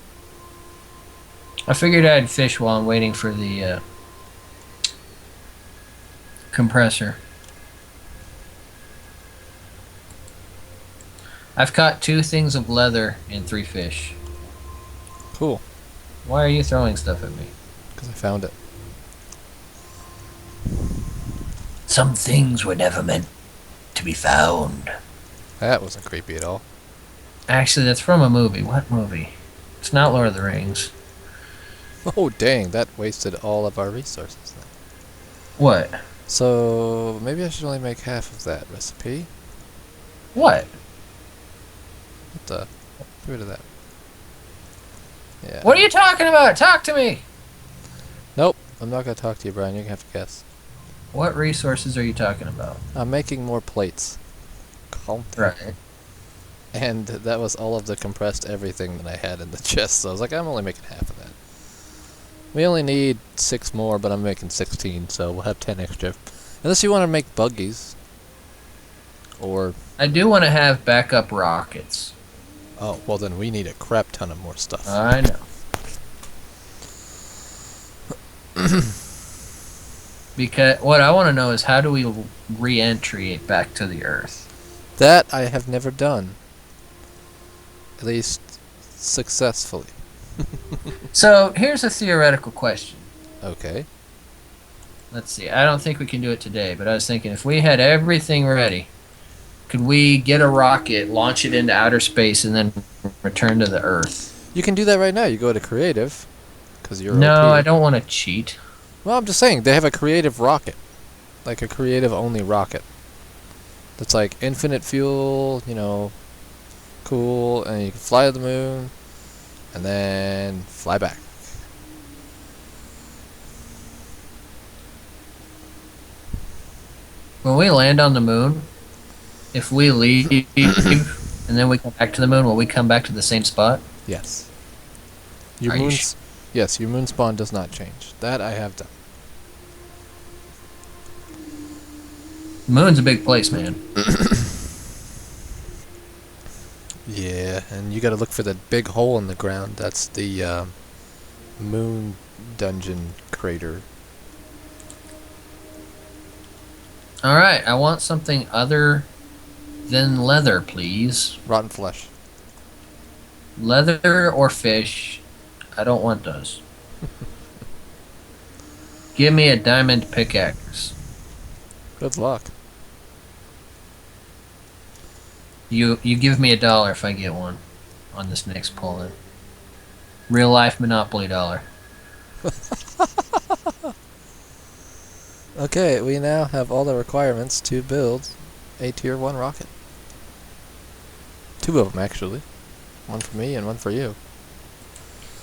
I figured I'd fish while I'm waiting for the compressor. I've caught 2 things of leather and 3 fish. Cool. Why are you throwing stuff at me? Because I found it. Some things were never meant to be found. That wasn't creepy at all. Actually, that's from a movie. What movie? It's not Lord of the Rings. Oh, dang, that wasted all of our resources then. What? So, maybe I should only make half of that recipe. What? What the? Get rid of that. Yeah. What are you talking about? Talk to me! Nope, I'm not going to talk to you, Brian. You're going to have to guess. What resources are you talking about? I'm making more plates. Calm down. Right. And that was all of the compressed everything that I had in the chest, so I was like, I'm only making half of that. We only need 6 more, but I'm making 16, so we'll have 10 extra. Unless you want to make buggies. Or... I do want to have backup rockets. Oh, well then we need a crap ton of more stuff. I know. Because what I want to know is how do we re-entry back to the Earth? That I have never done. At least successfully. So here's a theoretical question. Okay. Let's see. I don't think we can do it today, but I was thinking if we had everything ready, could we get a rocket, launch it into outer space, and then return to the Earth? You can do that right now. You go to creative, because you're No, OP. I don't want to cheat. Well, I'm just saying, they have a creative rocket. Like a creative-only rocket. That's like infinite fuel, you know, cool, and you can fly to the moon, and then fly back. When we land on the moon, if we leave and then we come back to the moon, will we come back to the same spot? Yes. Your Are you moon's... Yes, your moon spawn does not change. That I have done. The moon's a big place, man. Yeah, and you gotta look for that big hole in the ground. That's the moon dungeon crater. Alright, I want something other than leather, please. Rotten flesh. Leather or fish. I don't want those. Give me a diamond pickaxe. Good luck. You give me $1 if I get one on this next pull-in. Real life Monopoly dollar. Okay, we now have all the requirements to build a tier 1 rocket. 2 of them, actually. One for me and one for you.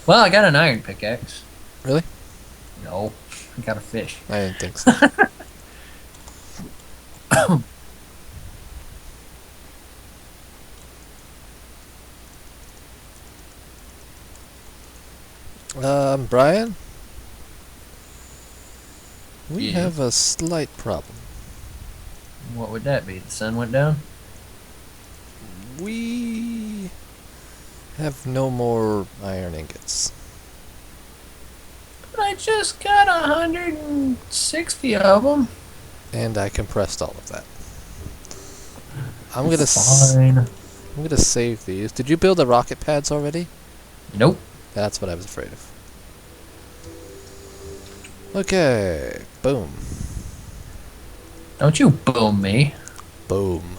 Well, I got an iron pickaxe. Really? No, I got a fish. I didn't think so. Brian? We Yeah. have a slight problem. What would that be? The sun went down? We have no more iron ingots. I just got 160 of them. And I compressed all of that. Fine. I'm gonna save these. Did you build the rocket pads already? Nope. That's what I was afraid of. Okay, boom. Don't you boom me. Boom.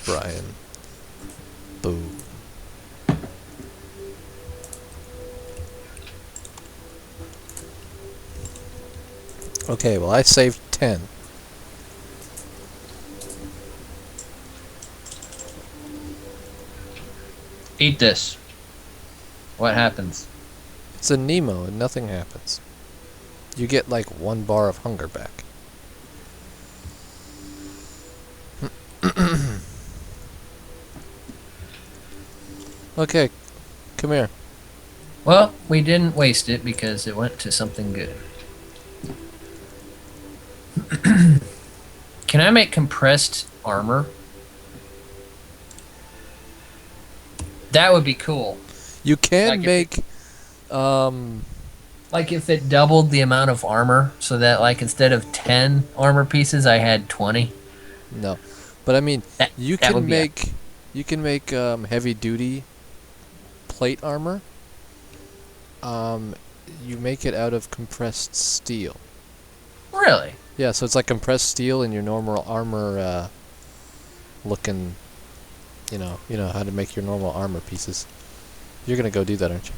Brian. Boom. Okay, well I saved 10. Eat this. What happens? It's a Nemo and nothing happens. You get like 1 bar of hunger back. Okay, come here. Well, we didn't waste it because it went to something good. Can I make compressed armor? That would be cool. You can Like if make Like if it doubled the amount of armor, so that like instead of 10 armor pieces, I had 20. no. But I mean, That you that would can be make heavy duty plate armor. You make it out of compressed steel. really. Yeah, so it's like compressed steel in your normal armor looking, you know how to make your normal armor pieces. You're gonna go do that, aren't you?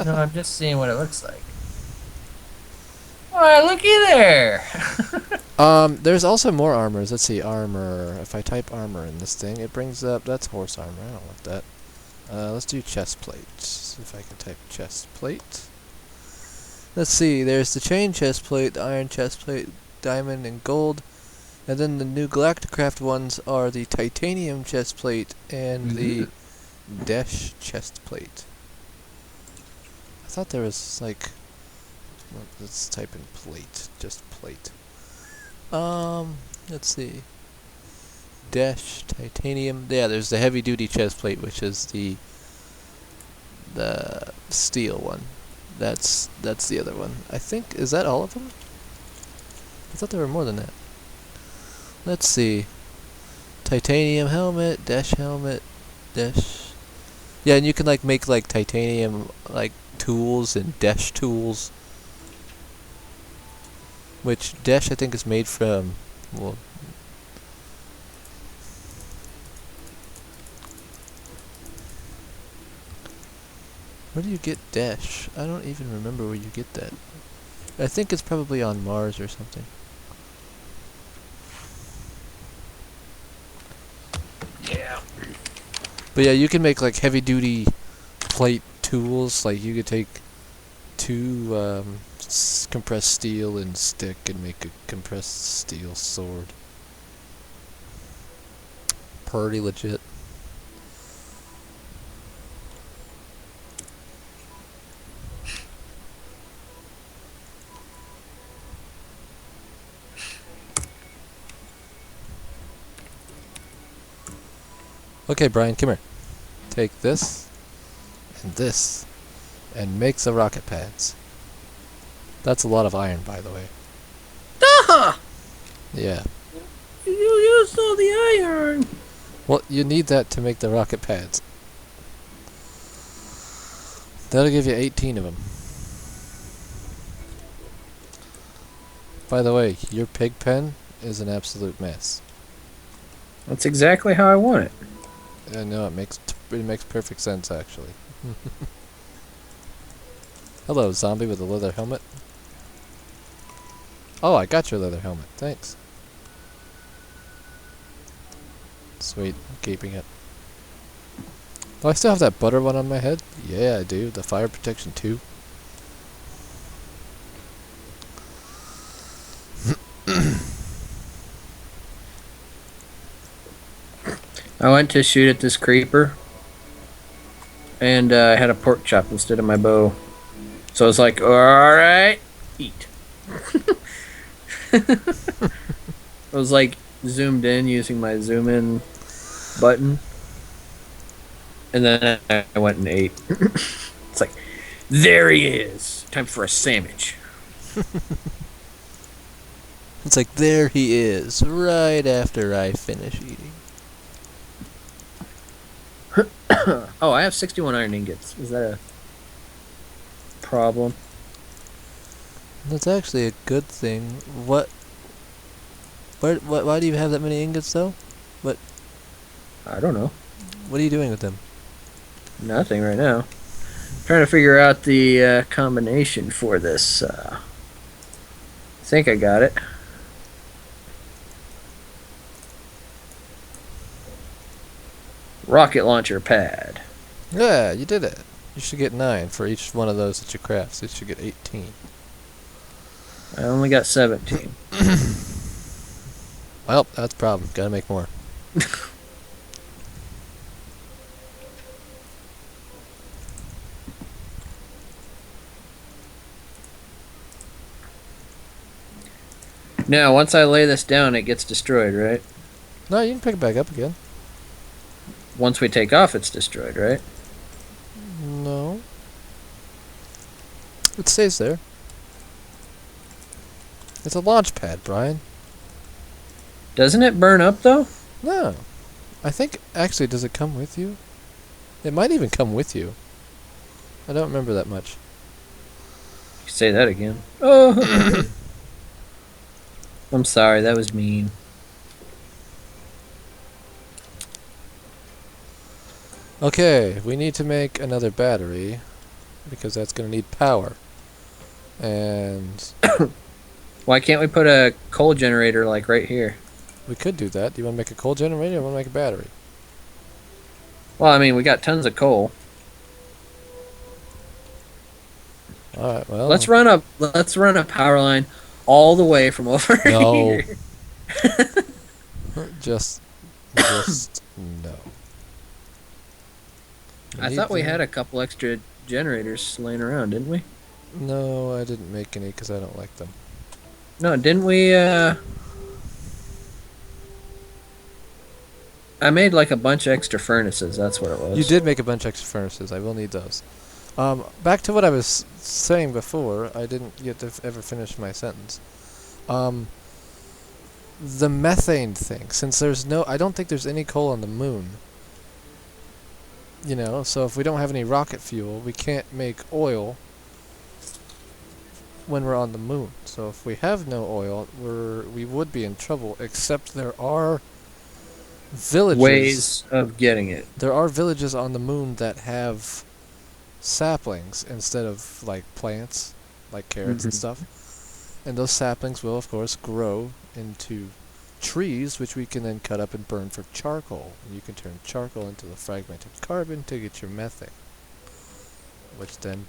No, I'm just seeing what it looks like. Why, looky there. There's also more armors. Let's see, armor. If I type armor in this thing, it brings up, that's horse armor. I don't want that. Let's do chest plate. If I can type chest plate. Let's see, there's the chain chest plate, the iron chest plate, diamond and gold. And then the new Galacticraft ones are the titanium chest plate and the dash chest plate. I thought there was like, well, let's type in plate, just plate. Let's see. Dash titanium. Yeah, there's the heavy duty chest plate, which is the steel one. That's the other one. I think, is that all of them? I thought there were more than that. Let's see. Titanium helmet, dash helmet, dash. Yeah, and you can like make like titanium like tools and dash tools. Which dash I think is made from, well, where do you get dash? I don't even remember where you get that. I think it's probably on Mars or something. Yeah. But yeah, you can make like heavy duty plate tools. Like you could take 2 compressed steel and stick and make a compressed steel sword. Pretty legit. Okay, Brian, come here. Take this and make the rocket pads. That's a lot of iron, by the way. Duh! Yeah. You used all the iron. Well, you need that to make the rocket pads. That'll give you 18 of them. By the way, your pig pen is an absolute mess. That's exactly how I want it. I know, it makes perfect sense, actually. Hello, zombie with a leather helmet. Oh, I got your leather helmet. Thanks. Sweet, I'm keeping it. Do I still have that butter one on my head? Yeah, I do. The fire protection too. I went to shoot at this creeper, and I had a pork chop instead of my bow. So I was like, alright, eat. I was like zoomed in using my zoom in button. And then I went and ate. It's like, There he is. Time for a sandwich. It's like, there he is, right after I finish eating. Oh, I have 61 iron ingots. Is that a problem? That's actually a good thing. Why do you have that many ingots, though? I don't know. What are you doing with them? Nothing right now. Trying to figure out the combination for this. I think I got it. Rocket launcher pad. Yeah, you did it. You should get 9 for each one of those that you craft, so you should get 18. I only got 17. Well, that's a problem. Gotta make more. Now, once I lay this down, it gets destroyed, right? No, you can pick it back up again. Once we take off, it's destroyed, right? No. It stays there. It's a launch pad, Brian. Doesn't it burn up, though? No. I think, actually, does it come with you? It might even come with you. I don't remember that much. Say that again. Oh! I'm sorry, that was mean. Okay, we need to make another battery, because that's going to need power. And Why can't we put a coal generator, like, right here? we could do that. Do you want to make a coal generator or want to make a battery? Well, I mean, we got tons of coal. Alright, well. Let's run a power line all the way from over No. here. Just no. I thought we had a couple extra generators laying around, didn't we? No, I didn't make any because I don't like them. No, didn't we, I made like a bunch of extra furnaces, that's what it was. You did make a bunch of extra furnaces. I will need those. Back to what I was saying before. I didn't get to ever finish my sentence. The methane thing. Since there's no... I don't think there's any coal on the moon. You know, so if we don't have any rocket fuel, we can't make oil when we're on the moon. So if we have no oil, we would be in trouble, except there are villages... Ways of getting it. There are villages on the moon that have saplings instead of like plants, like carrots and stuff. And those saplings will, of course, grow into trees, which we can then cut up and burn for charcoal. And you can turn charcoal into the fragmented carbon to get your methane, which then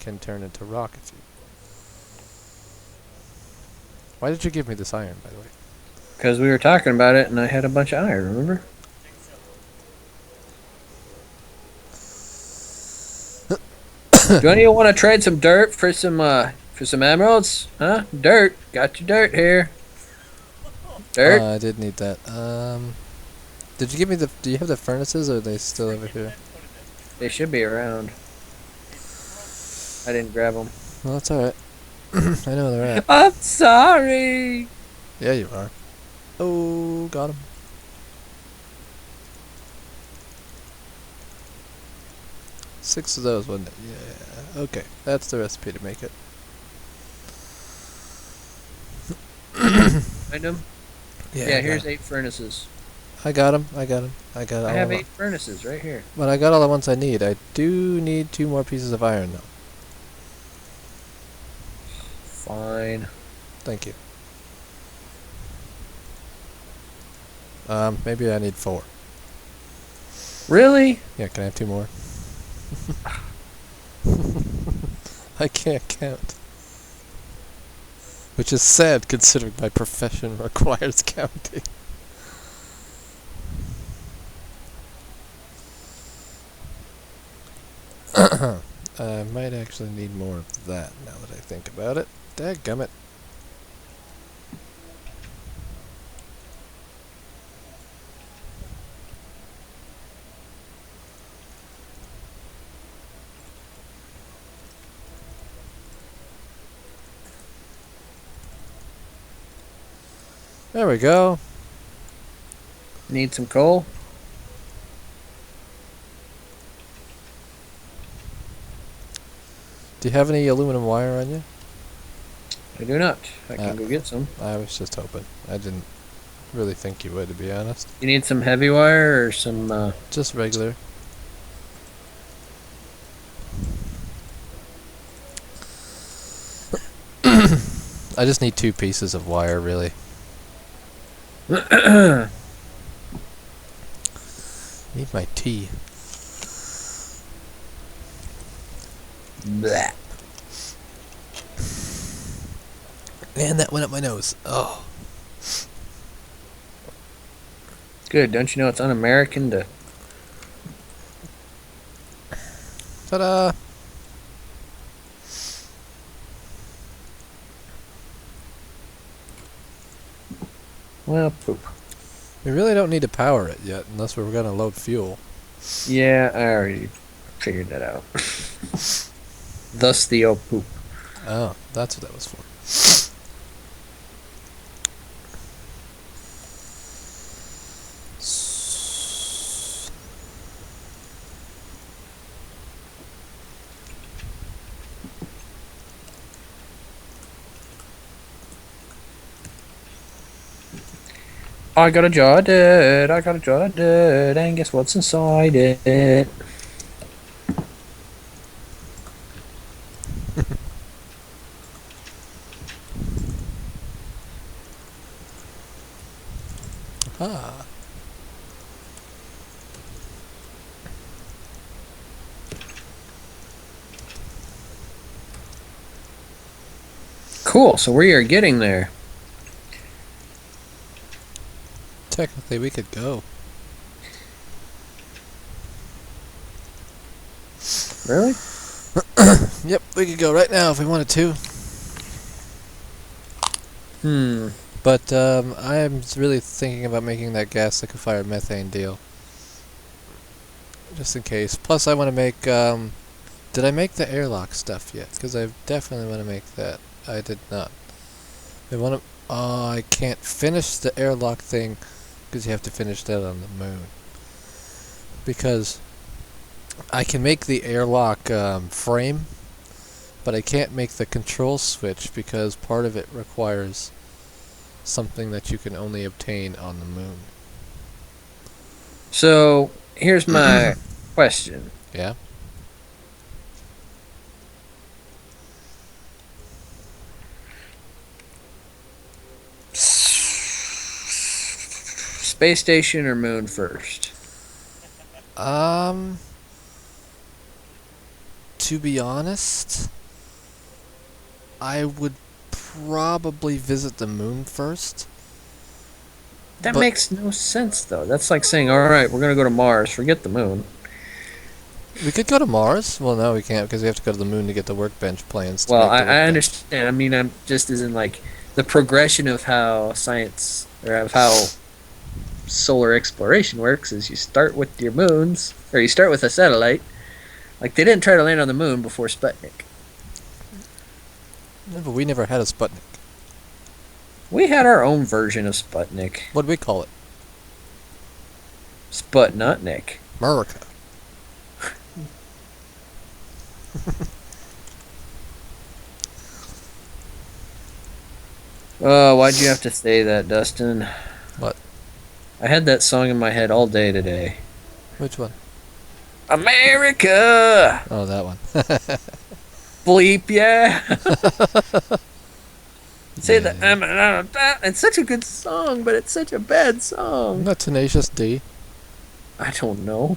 can turn into rocket fuel. Why did you give me this iron, by the way? Because we were talking about it and I had a bunch of iron, remember? Do any of you want to trade some dirt for some emeralds? Huh? Dirt. Got your dirt here. Dirt. I did need that. Did you give me the... Do you have the furnaces, or are they still over here? They should be around. I didn't grab them. Well, that's alright. I know they're at. I'm sorry. Yeah, you are. Oh, got him. Six of those, wasn't it? Yeah. Okay, that's the recipe to make it. Find them? Yeah, Yeah, here's 8 furnaces. I got him. I got him. I got all. I have 8 furnaces right here. But I got all the ones I need. I do need 2 more pieces of iron, though. Fine. Thank you. Maybe I need 4. Really? Yeah, can I have 2 more? I can't count. Which is sad, considering my profession requires counting. I might actually need more of that now that I think about it. Dadgummit. There we go. Need some coal? Do you have any aluminum wire on you? I do not. I can go get some. I was just hoping. I didn't really think you would, to be honest. You need some heavy wire or some, Just regular. I just need 2 pieces of wire, really. Need my tea. Blech. And that went up my nose. Oh. Good. Don't you know it's un-American to... Ta-da! Well, poop. We really don't need to power it yet, unless we're going to load fuel. Yeah, I already figured that out. Thus the old poop. Oh, that's what that was for. I got a jar of dirt, I got a jar of dirt, and guess what's inside it? Ah. Cool, so we are getting there. Technically, we could go. Really? Yep, we could go right now if we wanted to. But I am really thinking about making that gas liquefied methane deal. Just in case. Plus, I want to make... did I make the airlock stuff yet? Because I definitely want to make that. I did not. I want to... Oh, I can't finish the airlock thing because you have to finish that on the moon. Because I can make the airlock frame, but I can't make the control switch because part of it requires something that you can only obtain on the moon. So, here's my question. Yeah? Space station or moon first? To be honest, I would probably visit the moon first. That But- makes no sense, though. That's like saying, alright, we're going to go to Mars, forget the moon. We could go to Mars. Well, no, we can't because we have to go to the moon to get the workbench plans. To Well, make the I workbench. understand. I mean, I'm just as in, like, the progression of how science, or of how solar exploration works is you start with your moons, or you start with a satellite. Like, they didn't try to land on the moon before Sputnik. No, but we never had a Sputnik. We had our own version of Sputnik. What do we call it? Sputnik. America. Oh, why'd you have to say that, Dustin? What? I had that song in my head all day today. Which one? America! Oh, that one. Bleep, yeah! Say Yeah. that. It's such a good song, but it's such a bad song. Not Tenacious D. I don't know.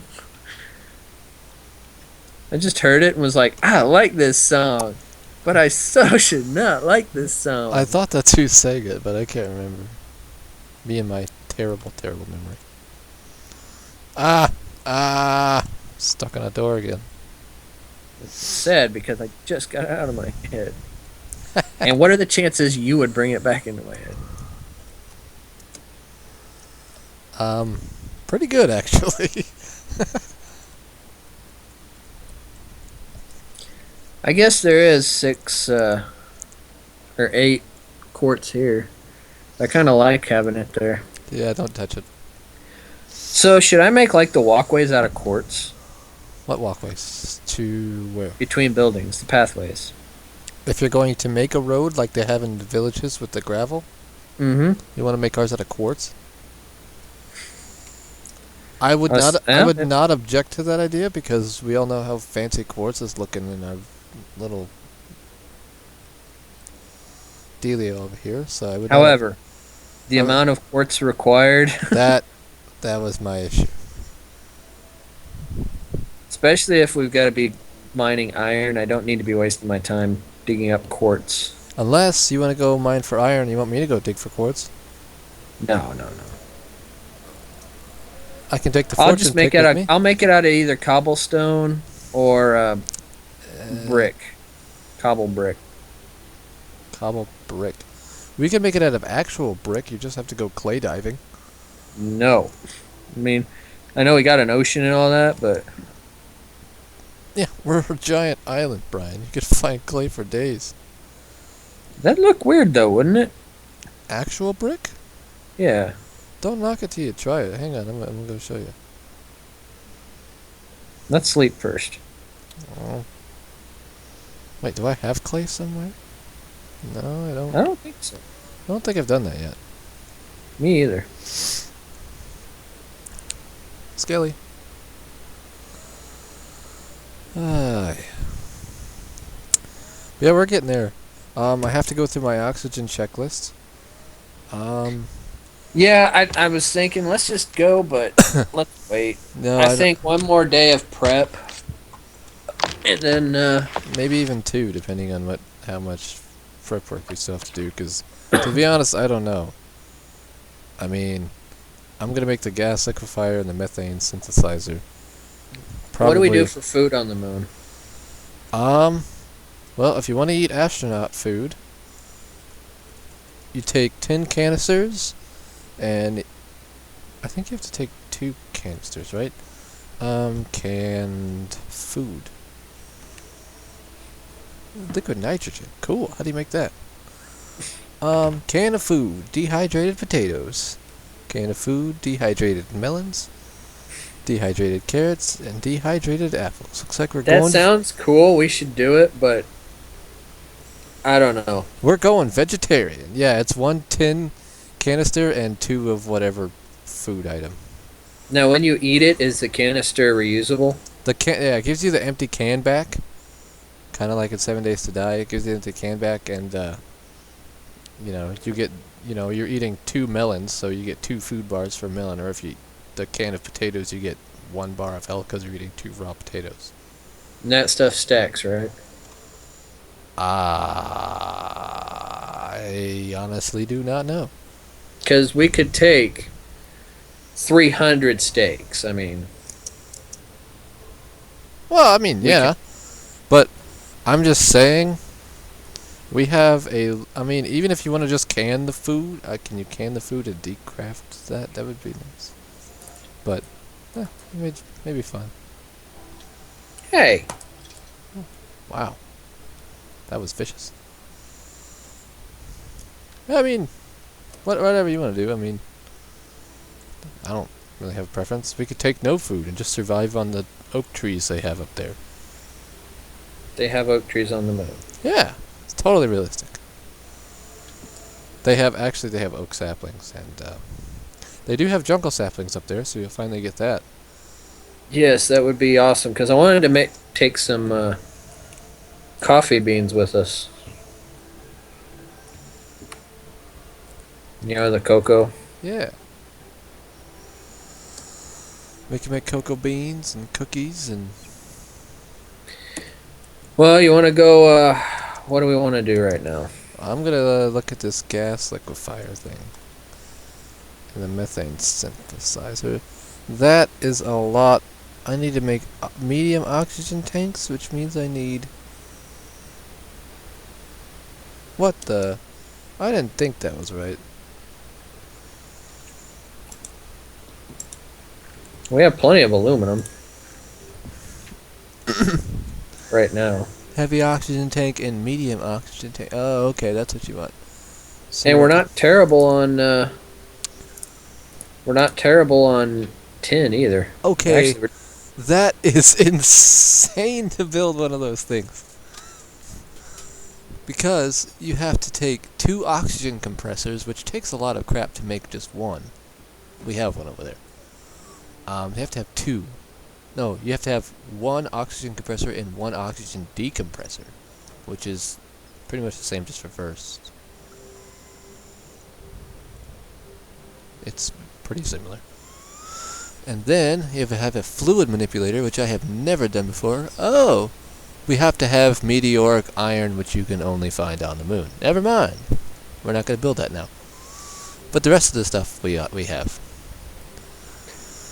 I just heard it and was like, I like this song, but I so should not like this song. I thought that's who sang it, but I can't remember. Me and my terrible, terrible memory. Stuck on a door again. It's sad because I just got it out of my head. And what are the chances you would bring it back into my head? Pretty good actually. I guess there is 6 or 8 quartz here. I kind of like having it there. Yeah, don't touch it. So should I make like the walkways out of quartz What walkways? To where? between buildings, the pathways? If you're going to make a road like they have in the villages with the gravel, Mm-hmm. you want to make ours out of quartz? I would Us- not. I yeah, would yeah. not object to that idea because we all know how fancy quartz is looking in our little dealio over here. So I would. Not, However, the However- amount of quartz required, that was my issue. especially if we've got to be mining iron, I don't need to be wasting my time digging up quartz. Unless you want to go mine for iron, you want me to go dig for quartz. No, no, no. I can take the I'll fortune just make pick it. with me. I'll make it out of either cobblestone or brick, cobble brick. Cobble brick. We can make it out of actual brick. You just have to go clay diving. No, I mean, I know we got an ocean and all that, but Yeah, we're a giant island, Brian. You could find clay for days. that'd look weird though, wouldn't it? Actual brick? Yeah. Don't knock it till you try it. Hang on, I'm going to show you. Let's sleep first. Oh. Wait, do I have clay somewhere? No, I don't. I don't think so. I don't think I've done that yet. Me either. Skelly. Yeah, we're getting there. I have to go through my oxygen checklist. Yeah, I was thinking let's just go, but let's wait. No, I think one more day of prep, and then maybe even two, depending on how much prep work we still have to do. Because to be honest, I don't know. I mean, I'm gonna make the gas liquefier and the methane synthesizer. what do we do for food on the moon? Well, if you want to eat astronaut food, you take 10 canisters, and I think you have to take 2 canisters, right? Canned food. Liquid nitrogen. Cool. How do you make that? Can of food. Dehydrated potatoes. Can of food. Dehydrated melons. Dehydrated carrots. And dehydrated apples. Looks like That sounds cool. We should do it, but I don't know. We're going vegetarian. Yeah, it's 1 tin canister and 2 of whatever food item. Now, when you eat it, is the canister reusable? Yeah, it gives you the empty can back. Kind of like in 7 Days to Die. It gives you the empty can back, and you get, you're eating 2 melons, so you get 2 food bars for a melon. Or if you eat the can of potatoes, you get 1 bar of health because you're eating 2 raw potatoes. And that stuff stacks, right? I honestly do not know. Because we could take 300 steaks. I mean, Well, I mean, We yeah. But I'm just saying, we have I mean, even if you want to just can the food, can you can the food and decraft that? That would be nice. But, maybe fun. hey, Wow. That was vicious. I mean, whatever you want to do. I mean, I don't really have a preference. We could take no food and just survive on the oak trees they have up there. they have oak trees on the moon. Yeah, it's totally realistic. They have oak saplings, and they do have jungle saplings up there, so you'll finally get that. Yes, that would be awesome. Because I wanted to take some coffee beans with us. The cocoa. Yeah. We can make cocoa beans and cookies and... Well, you want to go? What do we want to do right now? I'm gonna look at this gas liquefier thing. And the methane synthesizer. That is a lot. I need to make medium oxygen tanks, which means I need... What the... I didn't think that was right. We have plenty of aluminum right now. Heavy oxygen tank and medium oxygen tank. Oh, okay, that's what you want. See And what? we're not terrible on tin either. Okay, Actually, that is insane to build one of those things. Because you have to take 2 oxygen compressors, which takes a lot of crap to make just one. We have one over there. You have to have 2. No, you have to have 1 oxygen compressor and 1 oxygen decompressor, which is pretty much the same, just reversed. It's pretty similar. And then you have a fluid manipulator, which I have never done before. Oh! We have to have meteoric iron, which you can only find on the moon. Never mind. We're not going to build that now. But the rest of the stuff we have.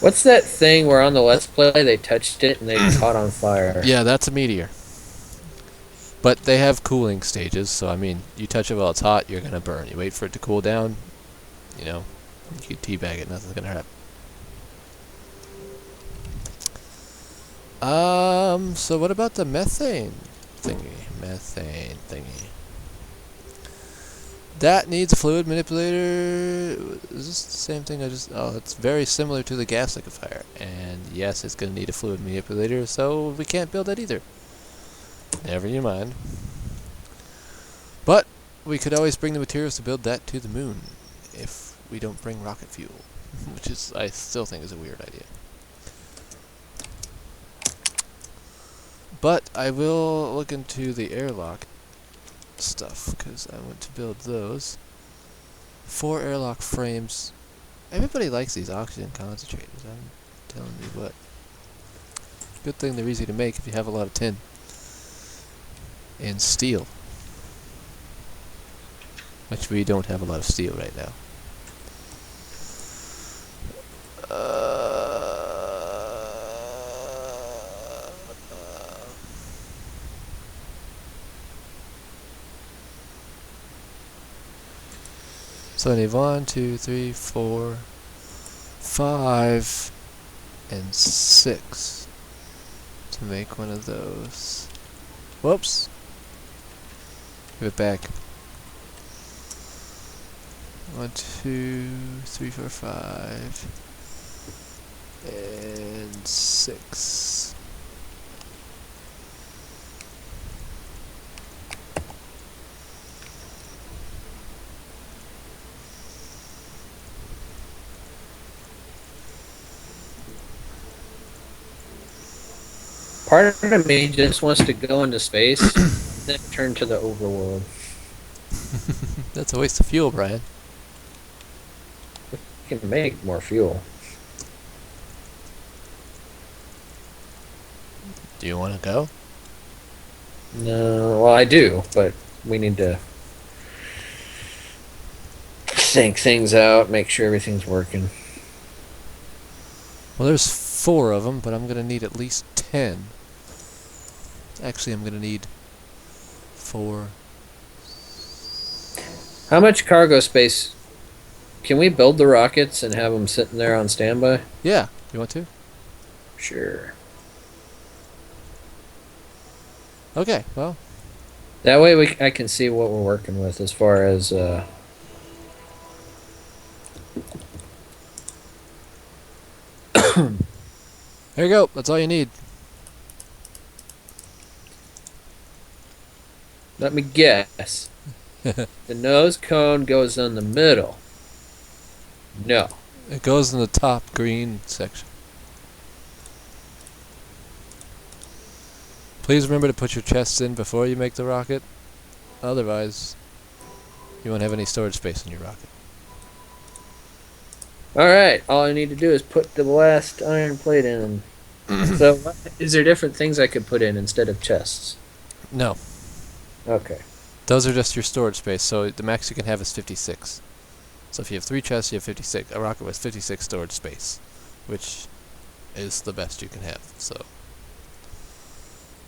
what's that thing where on the Let's Play they touched it and they caught on fire? Yeah, that's a meteor. But they have cooling stages, so I mean, you touch it while it's hot, you're going to burn. You wait for it to cool down, you know, you can teabag it, nothing's going to happen. So what about the methane thingy? Methane thingy. That needs a fluid manipulator. Is this the same thing I just... Oh, it's very similar to the gas liquefier. And yes, it's going to need a fluid manipulator, so we can't build that either. Never you mind. But we could always bring the materials to build that to the moon if we don't bring rocket fuel. Which is, I still think is a weird idea. But I will look into the airlock stuff, because I want to build those. 4 airlock frames. Everybody likes these oxygen concentrators, I'm telling you what. Good thing they're easy to make if you have a lot of tin. And steel. Which we don't have a lot of steel right now. So I need 1, 2, 3, 4, 5, and 6 to make one of those. Whoops. Give it back. 1, 2, 3, 4, 5, and 6. Part of me just wants to go into space, then turn to the overworld. That's a waste of fuel, Brian. You can make more fuel. Do you want to go? No, well, I do, but we need to think things out, make sure everything's working. Well, there's 4 of them, but I'm going to need at least 10. Actually, I'm going to need 4. How much cargo space? Can we build the rockets and have them sitting there on standby? Yeah, you want to? Sure. Okay, well. That way I can see what we're working with as far as... There you go, that's all you need. Let me guess. The nose cone goes in the middle. No. It goes in the top green section. Please remember to put your chests in before you make the rocket. Otherwise, you won't have any storage space in your rocket. Alright, all I need to do is put the last iron plate in. So, is there different things I could put in instead of chests? No. Okay. Those are just your storage space, so the max you can have is 56. So if you have 3 chests, you have 56. A rocket with 56 storage space, which is the best you can have, so.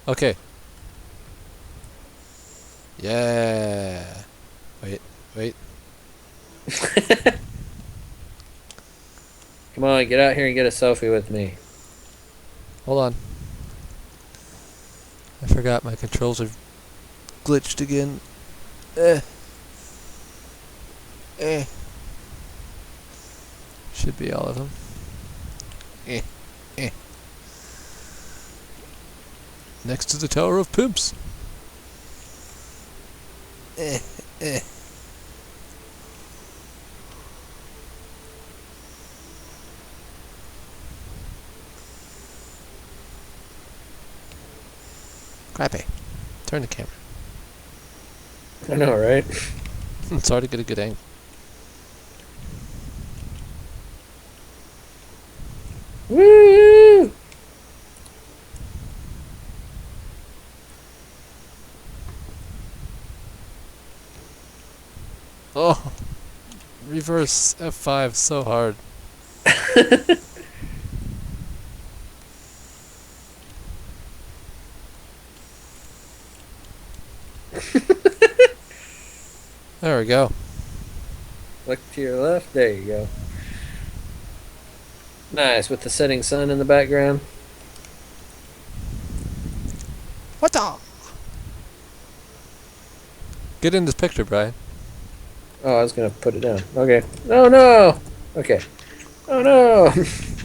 Okay. Yeah. Wait. Come on, get out here and get a selfie with me. Hold on. I forgot my controls are glitched again. Eh. Should be all of them. Eh. Eh. Next to the Tower of Pimps. Eh. Eh. Crappy. Turn the camera. I know, right? It's hard to get a good angle. Woo! Oh, reverse F5 so hard. There we go. Look to your left. There you go. Nice, with the setting sun in the background. What the? Get in this picture, Brian. Oh, I was gonna put it down. Okay. Oh no! Okay. Oh no!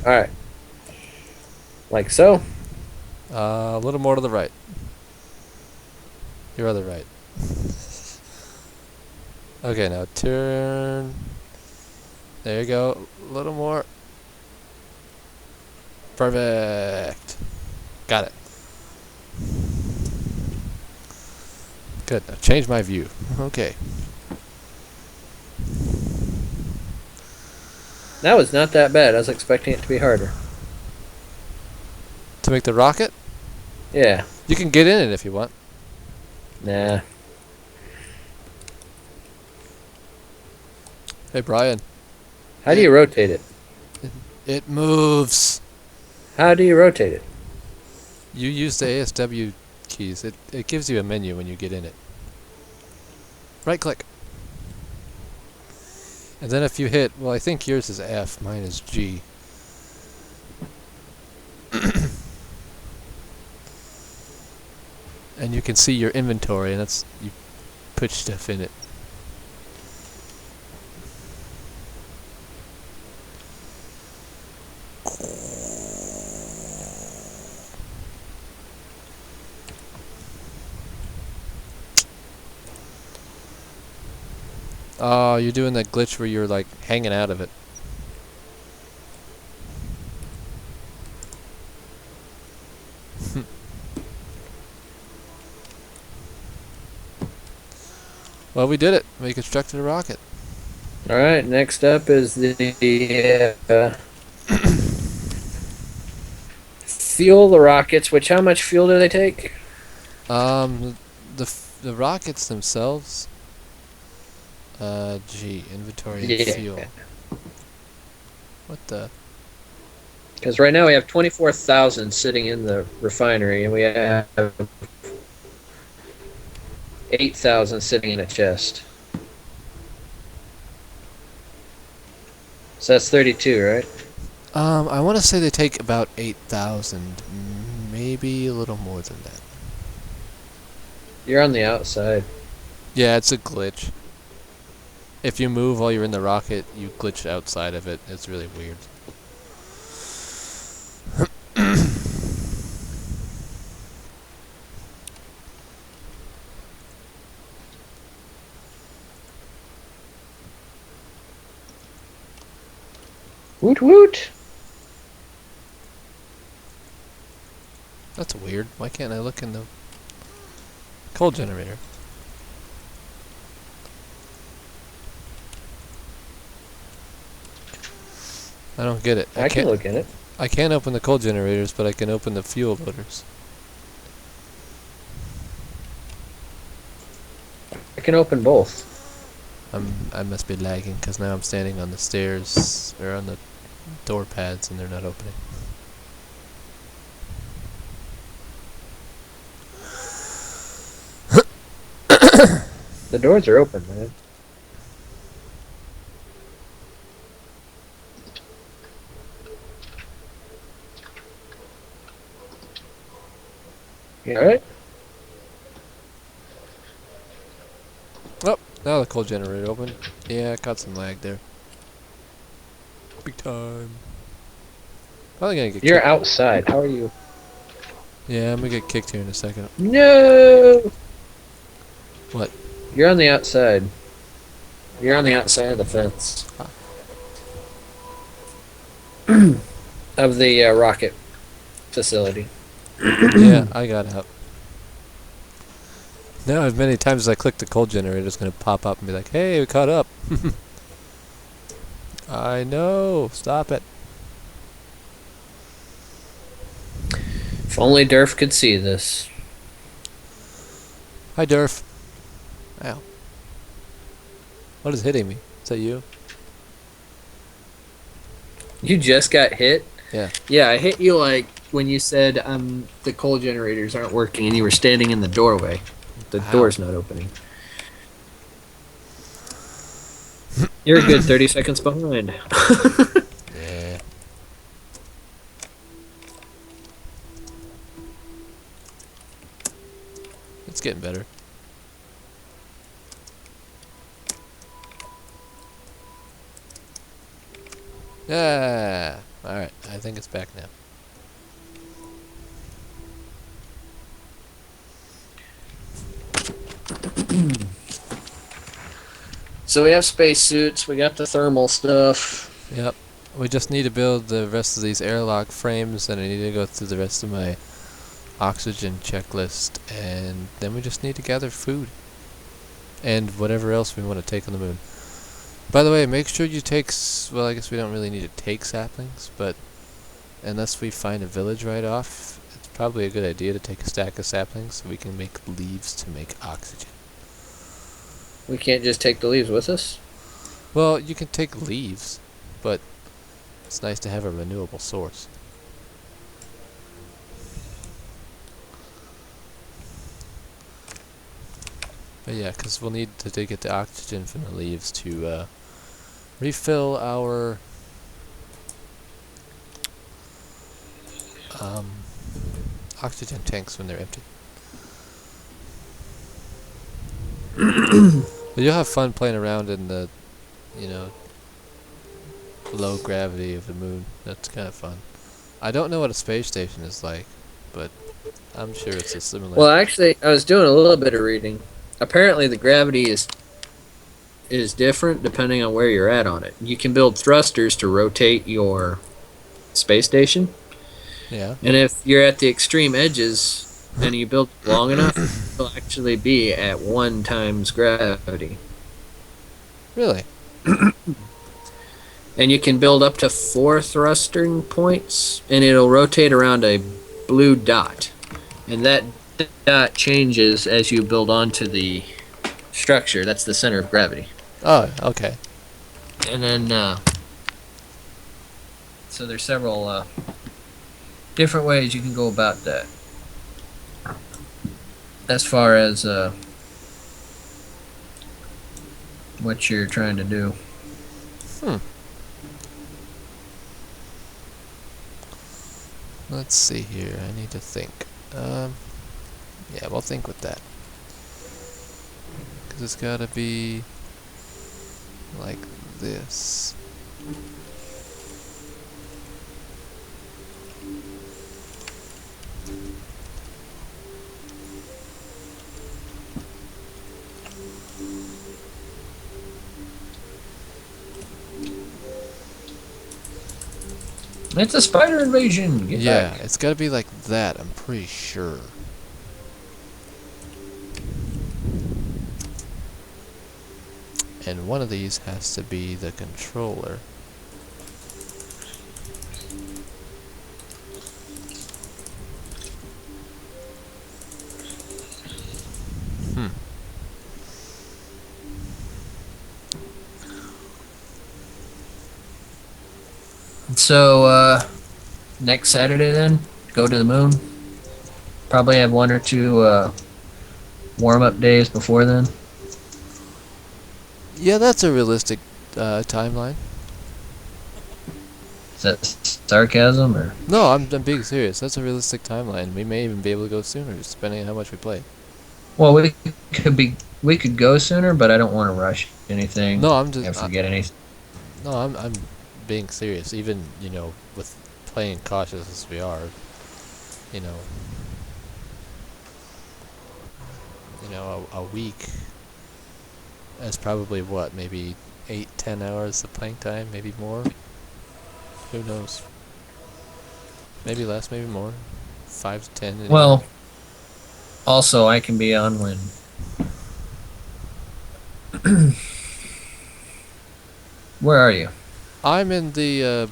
Alright. Like so. A little more to the right. Your other right. Okay, now turn. There you go. A little more. Perfect. Got it. Good. Now change my view. Okay. That was not that bad. I was expecting it to be harder. To make the rocket, Yeah. you can get in it if you want. Nah. Hey, Brian. How do you rotate it? It moves. How do you rotate it? You use the ASW keys. It gives you a menu when you get in it. Right click. And then if you hit, well, I think yours is F, mine is G. And you can see your inventory, and that's, you put stuff in it. Oh, you're doing that glitch where you're like hanging out of it. Well, we did it. We constructed a rocket. Alright, next up is the fuel the rockets, which how much fuel do they take? The rockets themselves. Gee, inventory and Yeah. fuel. What the? Because right now we have 24,000 sitting in the refinery, and we have 8,000 sitting in a chest. So that's 32, right? I want to say they take about 8,000, maybe a little more than that. You're on the outside. Yeah, it's a glitch. If you move while you're in the rocket, you glitch outside of it. It's really weird. Woot woot! That's weird. Why can't I look in the coal generator? I don't get it. I can look in it. I can't open the coal generators, but I can open the fuel loaders. I can open both. I must be lagging because now I'm standing on the stairs or on the door pads and they're not opening. The doors are open, man. You alright? Oh, Now the coal generator open. Yeah, got some lag there. Big time. Probably gonna get You're kicked. outside. How are you? Yeah, I'm gonna get kicked here in a second. No! What? You're on the outside. You're on the outside of the fence. Of the rocket facility. Yeah, I got out. Now, as many times as I click the coal generator, it's gonna pop up and be like, "Hey, we caught up." I know. Stop it. If only Durf could see this. Hi, Durf. Ow. What is hitting me? Is that you? You just got hit? Yeah. Yeah, I hit you like when you said the coal generators aren't working and you were standing in the doorway. The Ow. door's not opening. You're a good 30 seconds behind. Yeah. It's getting better. Yeah. Alright, I think it's back now. So we have spacesuits, we got the thermal stuff. Yep. We just need to build the rest of these airlock frames, and I need to go through the rest of my oxygen checklist, and then we just need to gather food. And whatever else we want to take on the moon. By the way, make sure you take, well, I guess we don't really need to take saplings, but unless we find a village right off, it's probably a good idea to take a stack of saplings so we can make leaves to make oxygen. We can't just take the leaves with us? Well, you can take leaves, but it's nice to have a renewable source. But yeah, because we'll need to get the oxygen from the leaves to refill our oxygen tanks when they're empty. But you'll have fun playing around in the, you know, low gravity of the moon. That's kind of fun. I don't know what a space station is like, but I'm sure it's a similar. Well, actually, I was doing a little bit of reading. Apparently, the gravity is different depending on where you're at on it. You can build thrusters to rotate your space station, Yeah. and if you're at the extreme edges and you build long enough, it'll actually be at 1 times gravity. Really? And you can build up to 4 thrusting points, and it'll rotate around a blue dot. And that dot changes as you build onto the structure. That's the center of gravity. Oh, okay. And then, so there's several different ways you can go about that. As far as what you're trying to do. Let's see here. I need to think. Yeah, we'll think with that. Because it's got to be like this. It's a spider invasion. Get Yeah, back. it's got to be like that, I'm pretty sure. And one of these has to be the controller. So, next Saturday then, go to the moon. Probably have 1 or 2 warm-up days before then. Yeah, that's a realistic timeline. Is that sarcasm or? No, I'm being serious. That's a realistic timeline. We may even be able to go sooner, just depending on how much we play. Well, we could be we could go sooner, but I don't want to rush anything No, I'm just. and forget anything. No, I'm being serious. Even with playing cautious as we are, you know, a week is probably what, maybe 8-10 hours of playing time, maybe more. Who knows? Maybe less, maybe more. 5 to 10. Well, also I can be on when. Where are you? I'm in the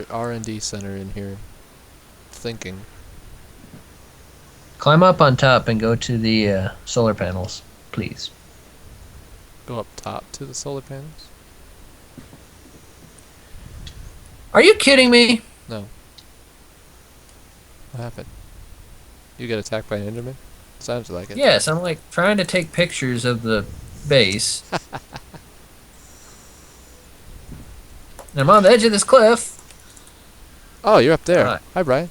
R&D center in here, thinking. Climb up on top and go to the solar panels, please. Go up top to the solar panels. Are you kidding me? No. What happened? You got attacked by an Enderman? Sounds like it. Yes, I'm like trying to take pictures of the base. And I'm on the edge of this cliff. Oh, you're up there. Alright. Hi, Brian.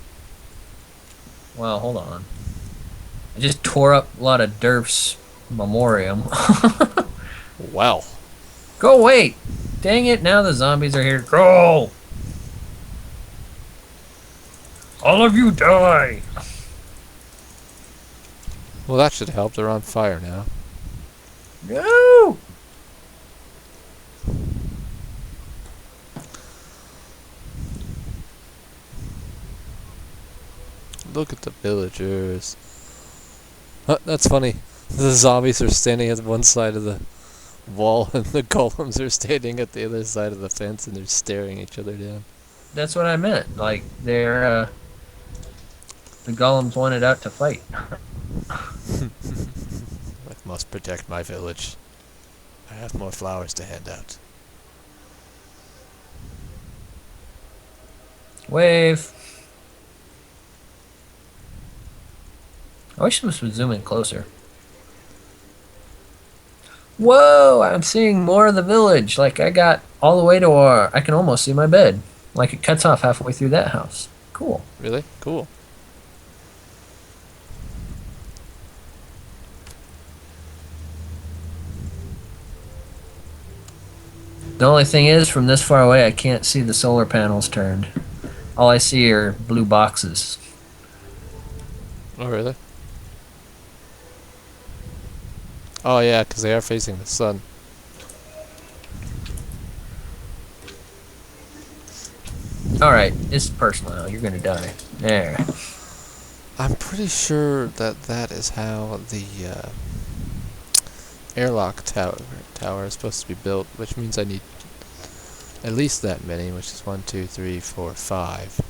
Well, hold on. I just tore up a lot of Durf's memoriam. Well. Go wait! Dang it, now the zombies are here. Go! All of you die! Well, that should help. They're on fire now. No! Look at the villagers. Huh, that's funny. The zombies are standing at one side of the wall, and the golems are standing at the other side of the fence, and they're staring each other down. That's what I meant. Like, they're, the golems wanted out to fight. I must protect my village. I have more flowers to hand out. Wave. I wish this would zoom in closer. Whoa, I'm seeing more of the village. Like, I got all the way to I can almost see my bed. Like, it cuts off halfway through that house. Cool. Really? Cool. The only thing is, from this far away, I can't see the solar panels turned. All I see are blue boxes. Oh, really? Oh, yeah, because they are facing the sun. Alright, it's personal now. You're gonna die. There. I'm pretty sure that is how the airlock tower is supposed to be built, which means I need at least that many, which is 1, 2, 3, 4, 5.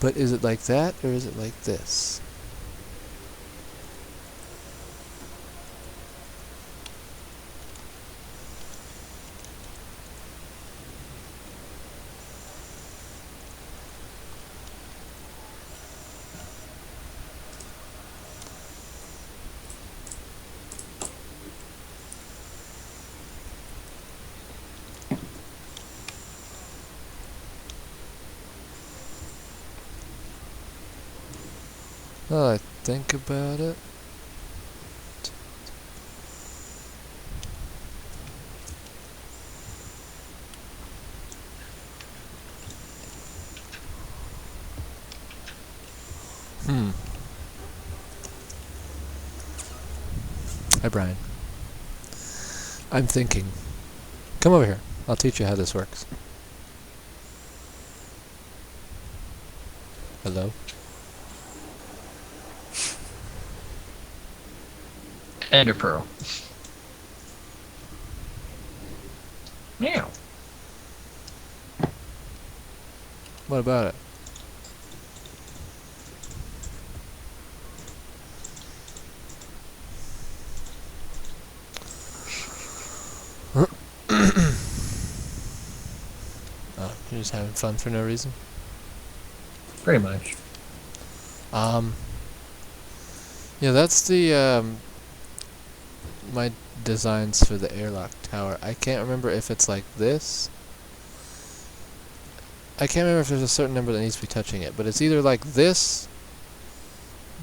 But is it like that, or is it like this? Well, I think about it. Hi, Brian. I'm thinking. Come over here. I'll teach you how this works. Hello? Ender pearl. Meow. What about it? Oh, you're just having fun for no reason? Pretty much. Yeah, that's the, my designs for the airlock tower. I can't remember if it's like this. I can't remember if there's a certain number that needs to be touching it, but it's either like this,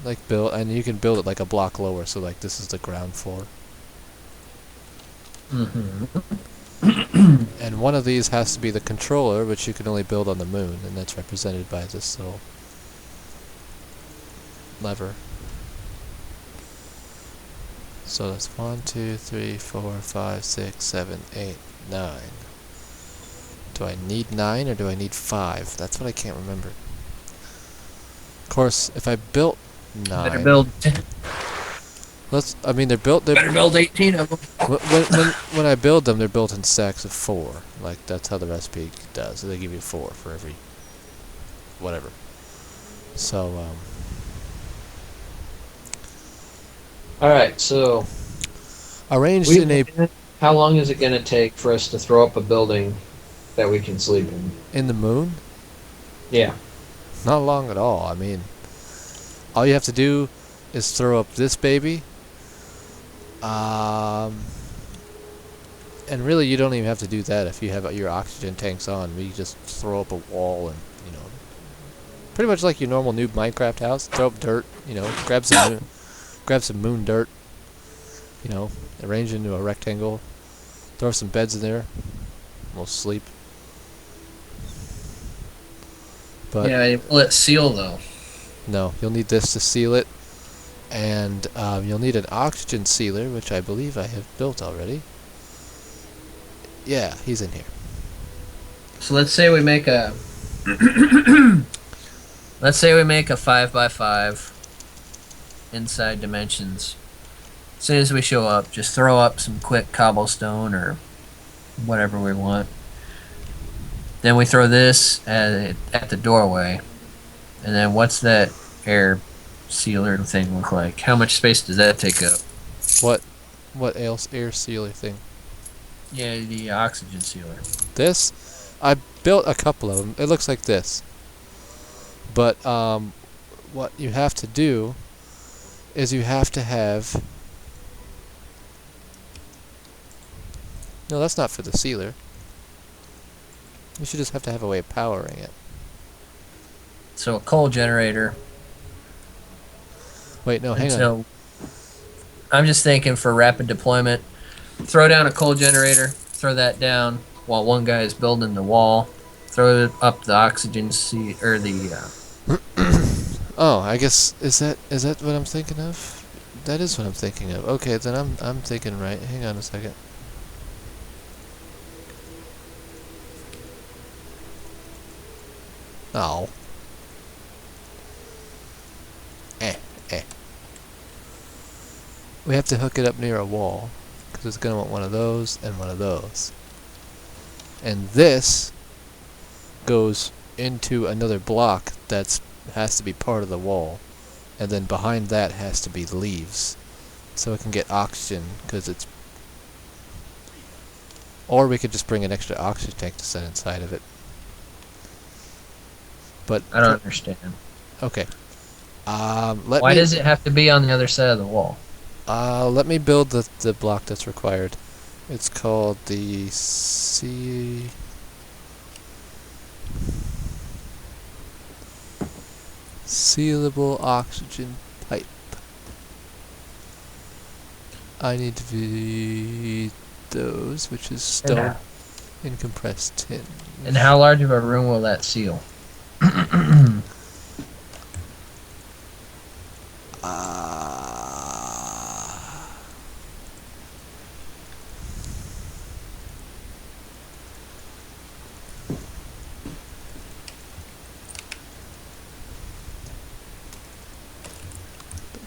like build, and you can build it like a block lower, so like this is the ground floor. And one of these has to be the controller, which you can only build on the moon, and that's represented by this little lever. So that's 1, 2, 3, 4, 5, 6, 7, 8, 9. Do I need 9 or do I need 5? That's what I can't remember. Of course, if I built 9, Better build. I mean, they're built. Better build 18 of them. When I build them, they're built in stacks of 4. Like that's how the recipe does. They give you 4 for every whatever. So All right. So arranged in a how long is it going to take for us to throw up a building that we can sleep in? the moon. Yeah. Not long at all. I mean, all you have to do is throw up this baby. And really, you don't even have to do that if you have your oxygen tanks on. We just throw up a wall and, you know, pretty much like your normal noob Minecraft house. Throw up dirt, you know, grab some moon dirt, you know, arrange it into a rectangle, throw some beds in there, we'll sleep. But yeah, will it seal though? no, you'll need this to seal it, and you'll need an oxygen sealer, which I believe I have built already. Yeah, he's in here. So let's say we make a let's say we make a 5x5 inside dimensions. As soon as we show up, just throw up some quick cobblestone or whatever we want. Then we throw this at the doorway. And then what's that air sealer thing look like? How much space does that take up? What air sealer thing? Yeah, the oxygen sealer. This? I built a couple of them. It looks like this. But what you have to do is you have to have... No, that's not for the sealer. You should just have to have a way of powering it. So a coal generator. Wait, no, hang on. So I'm just thinking for rapid deployment, throw down a coal generator, throw that down while one guy is building the wall, throw up the oxygen or the Oh, I guess is that what I'm thinking of? That is what I'm thinking of. Okay, then I'm thinking right. Hang on a second. Oh. We have to hook it up near a wall, because it's going to want one of those and one of those. And this goes into another block that has to be part of the wall. And then behind that has to be leaves, so it can get oxygen, because it's... Or we could just bring an extra oxygen tank to set inside of it. But I don't understand. Okay. Why does it have to be on the other side of the wall? Let me build the block that's required. It's called the sealable oxygen pipe. I need to be those, which is stone and compressed tin. And how large of a room will that seal?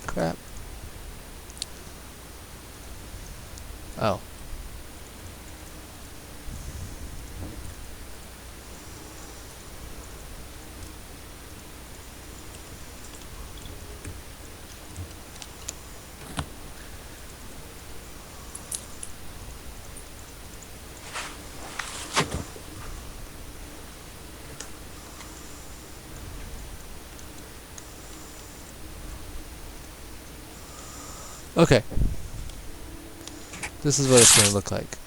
Crap. Oh. Okay. This is what it's going to look like.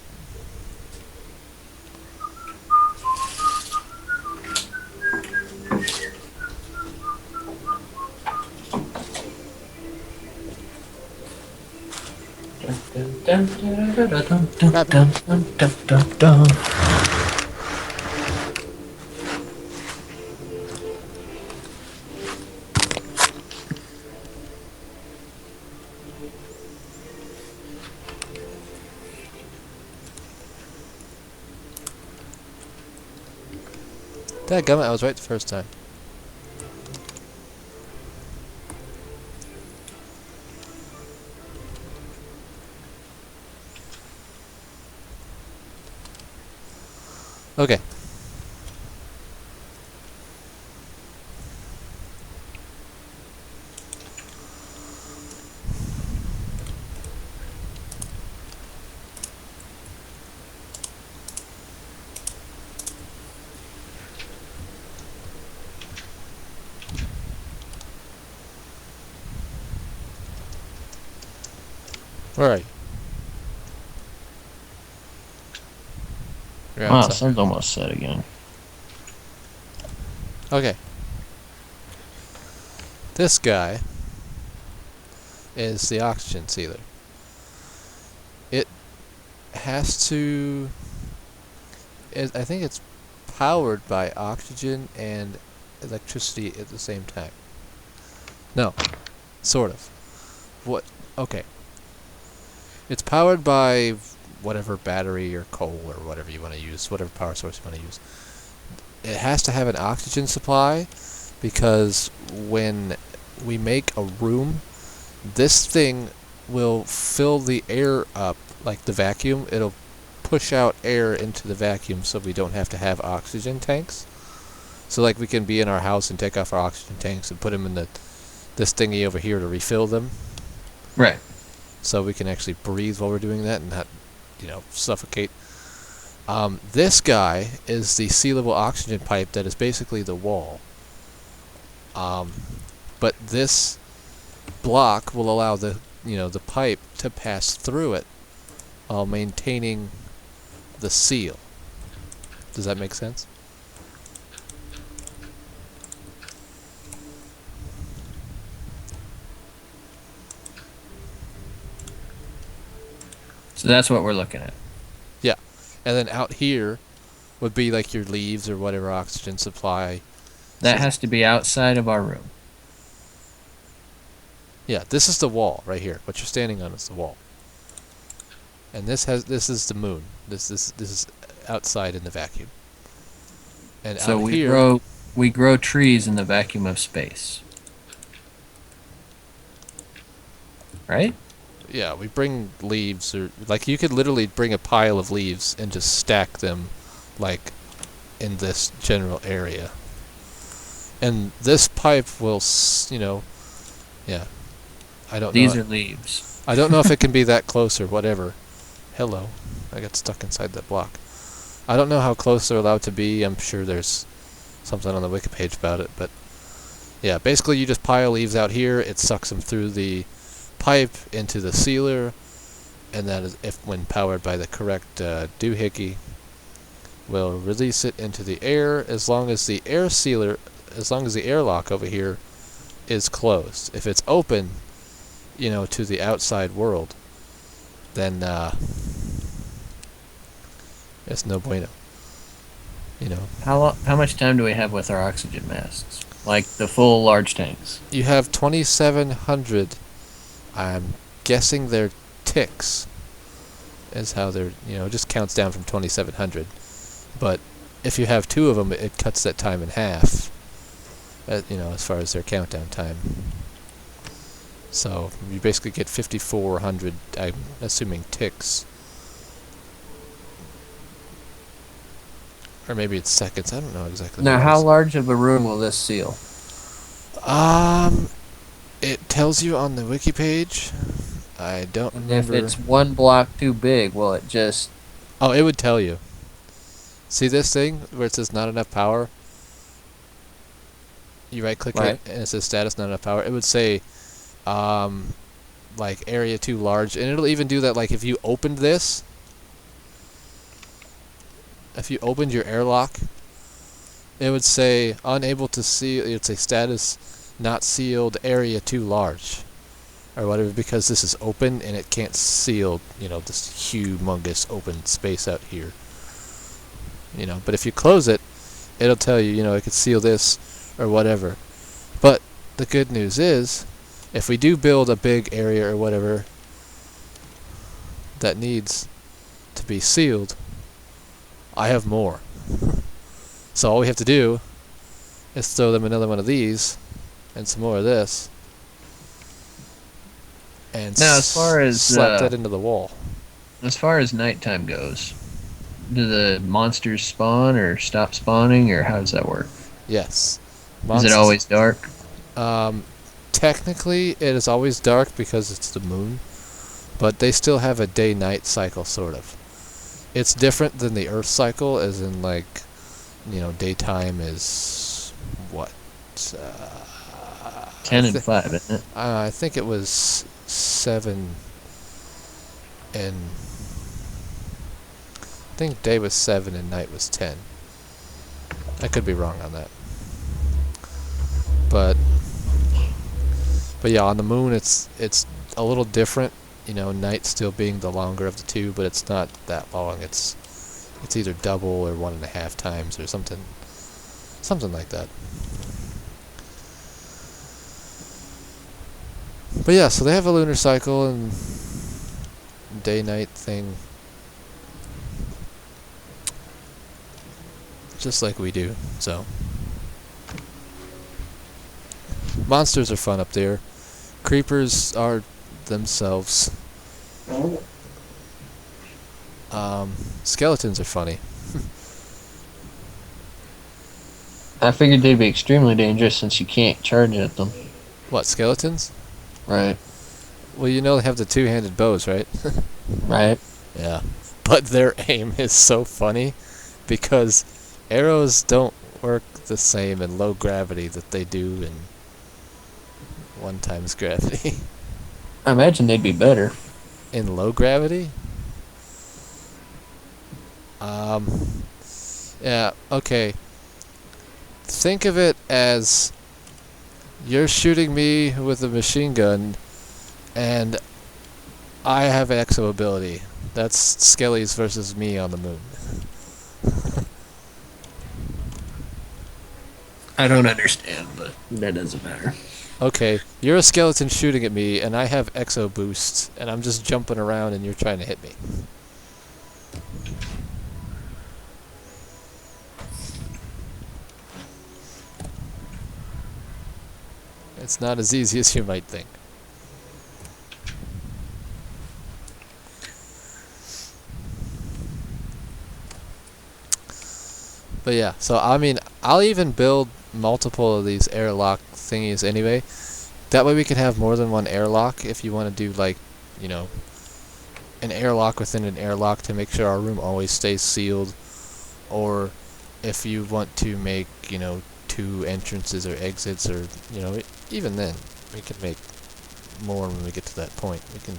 Dun, dun, dun, dun, dun, Grab it. dun, dun, dun, dun, dun. Dadgummit, I was right the first time. Okay. Where are you? You're Oh, outside. sun's almost set again. Okay. This guy is the oxygen sealer. It has to... I think it's powered by oxygen and electricity at the same time. No. Sort of. What? Okay. It's powered by whatever battery or coal or whatever you want to use, whatever power source you want to use. It has to have an oxygen supply because when we make a room, this thing will fill the air up like the vacuum. It'll push out air into the vacuum so we don't have to have oxygen tanks. So like we can be in our house and take off our oxygen tanks and put them in this thingy over here to refill them. Right. So we can actually breathe while we're doing that and not, suffocate. This guy is the sealable oxygen pipe that is basically the wall. But this block will allow the pipe to pass through it while maintaining the seal. Does that make sense? So that's what we're looking at. Yeah. And then out here would be like your leaves or whatever oxygen supply. That has to be outside of our room. Yeah, this is the wall right here. What you're standing on is the wall. And this is the moon. This is outside in the vacuum. And So out we here, grow trees in the vacuum of space. Right? yeah, we bring leaves, or like you could literally bring a pile of leaves and just stack them like in this general area. And this pipe will, yeah. I don't know. These are leaves. I don't know if it can be that close or whatever. Hello. I got stuck inside that block. I don't know how close they're allowed to be. I'm sure there's something on the wiki page about it, but yeah, basically you just pile leaves out here, it sucks them through the pipe into the sealer, and that is, if when powered by the correct doohickey, will release it into the air as long as the airlock over here is closed. If it's open, to the outside world, then it's no bueno. How much time do we have with our oxygen masks? Like the full large tanks. You have 2,700. I'm guessing they're ticks. Is how they're, it just counts down from 2,700. But if you have two of them, it cuts that time in half. As far as their countdown time. So you basically get 5,400. I'm assuming ticks. Or maybe it's seconds. I don't know exactly. Now, how large of a room will this seal? It tells you on the wiki page. I don't remember. If it's one block too big, will it just... Oh, it would tell you. See this thing where it says not enough power? You right-click it, and it says status not enough power. It would say, like, area too large. And it'll even do that, like, if you opened this... If you opened your airlock, it would say unable to seal. It would say status not sealed, area too large. or whatever, because this is open and it can't seal, you know, this humongous open space out here. You know, but if you close it, it'll tell you, you know, it could seal this or whatever. But the good news is, if we do build a big area or whatever that needs to be sealed, I have more. So all we have to do is throw them another one of these and some more of this, and Now, as far as slap that into the wall. nighttime goes, do the monsters spawn or stop spawning, or how does that work? Yes. Is it always dark? Technically, it is always dark because it's the moon, but they still have a day-night cycle, sort of. It's different than the Earth cycle, as in, like, you know, daytime is what? 10 and 5, isn't it? I think it was 7 and... I think day was 7 and night was 10. I could be wrong on that. But yeah, on the moon it's a little different. You know, night still being the longer of the two, but it's not that long. It's either double or 1.5 times or something like that. But yeah, so they have a lunar cycle and day-night thing, just like we do. So monsters are fun up there. Creepers are themselves. Skeletons are funny. I figured they'd be extremely dangerous since you can't charge at them. What, skeletons? Right. Well, you know they have the two-handed bows, right? Right. Yeah. But their aim is so funny because arrows don't work the same in low gravity that they do in 1 times gravity. I imagine they'd be better. In low gravity? Yeah, okay. Think of it as you're shooting me with a machine gun and I have exo ability. That's Skellies versus me on the moon. I don't understand, but that doesn't matter. Okay, you're a skeleton shooting at me and I have exo boost and I'm just jumping around and you're trying to hit me. It's not as easy as you might think. But yeah, so I mean, I'll even build multiple of these airlock thingies anyway. That way we can have more than one airlock if you want to do, like, you know, an airlock within an airlock to make sure our room always stays sealed. Or if you want to make, you know, 2 entrances or exits, or, you know, even then we can make more when we get to that point. We can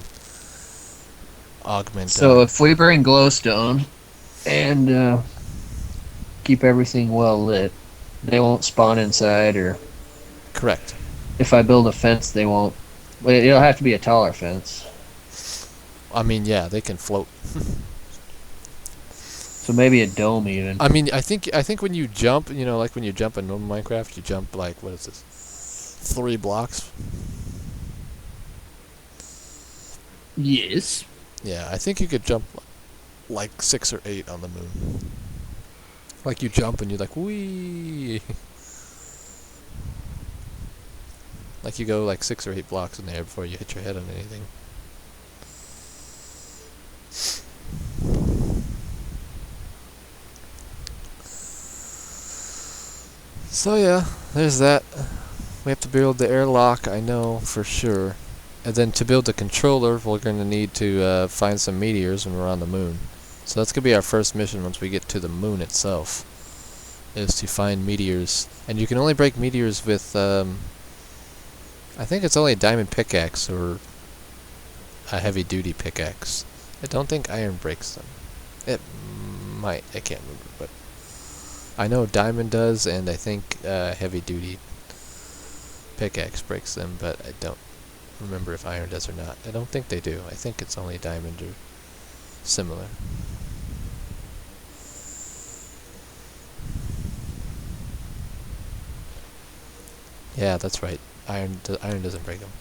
augment. So if we bring glowstone and keep everything well lit, they won't spawn inside, or correct. if I build a fence, they won't. Well, it'll have to be a taller fence. I mean, yeah, they can float. So maybe a dome even. I mean, I think when you jump, you know, like when you jump in normal Minecraft, you jump like, what is this, 3 blocks? Yes. Yeah, I think you could jump like 6 or 8 on the moon. Like you jump and you're like, whee! Like you go like 6 or 8 blocks in there before you hit your head on anything. So yeah, there's that. We have to build the airlock, I know for sure. And then to build the controller, we're going to need to find some meteors when we're on the moon. So that's going to be our first mission once we get to the moon itself, is to find meteors. And you can only break meteors with, I think it's only a diamond pickaxe or a heavy-duty pickaxe. I don't think iron breaks them. It might, I can't remember, but I know diamond does, and I think heavy-duty pickaxe breaks them, but I don't remember if iron does or not. I don't think they do. I think it's only diamond or similar. Yeah, that's right. Iron doesn't break them.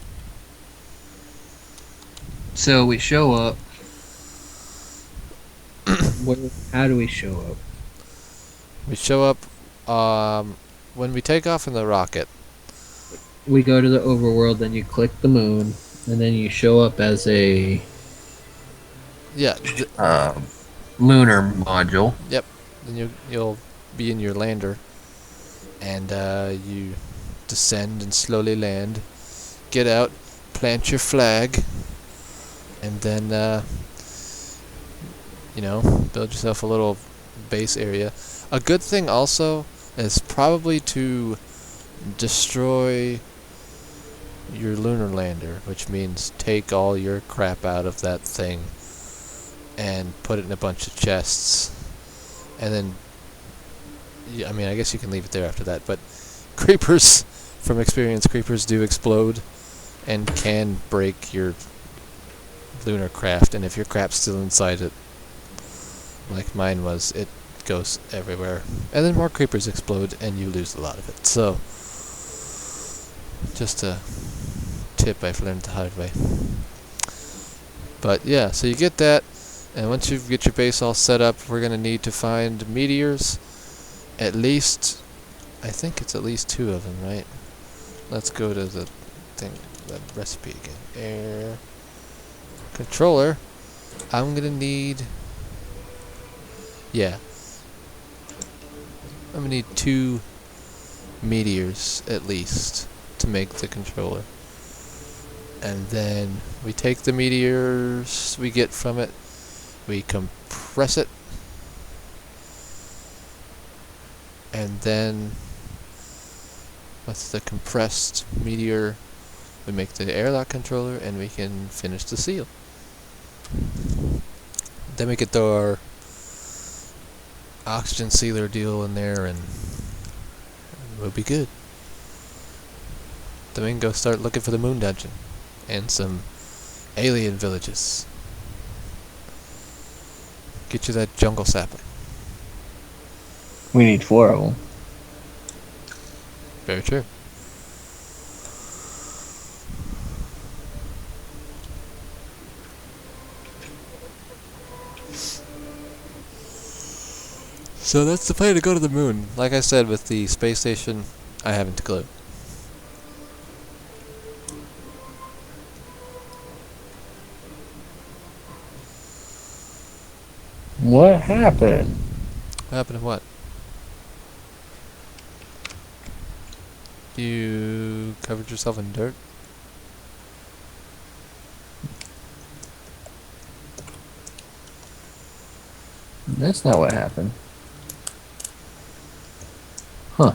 So we show up. How do we show up? We show up when we take off in the rocket. We go to the overworld, then you click the moon, and then you show up as a Yeah. lunar module. Yep. Then you'll be in your lander, and you descend and slowly land. Get out, plant your flag, and then build yourself a little base area. A good thing also is probably to destroy your lunar lander, which means take all your crap out of that thing and put it in a bunch of chests, and then I mean, I guess you can leave it there after that, but creepers, from experience, creepers do explode and can break your lunar craft, and if your crap's still inside it, like mine was, it goes everywhere. And then more creepers explode and you lose a lot of it. So, just a tip I've learned the hard way. But yeah, so you get that, and once you get your base all set up, we're going to need to find meteors. At least, I think it's at least 2 of them, right? Let's go to the thing, the recipe again. Air controller. I'm going to need... Yeah. I'm going to need 2 meteors, at least, to make the controller. And then we take the meteors we get from it, we compress it, and then with the compressed meteor we make the airlock controller and we can finish the seal. Then we get our oxygen sealer deal in there and we'll be good. Then we can go start looking for the moon dungeon and some alien villages. Get you that jungle sapling. We need 4 of them. Very true. So that's the plan, to go to the moon. Like I said, with the space station, I haven't a clue. What happened? What happened to what? You covered yourself in dirt? That's not what happened. Huh.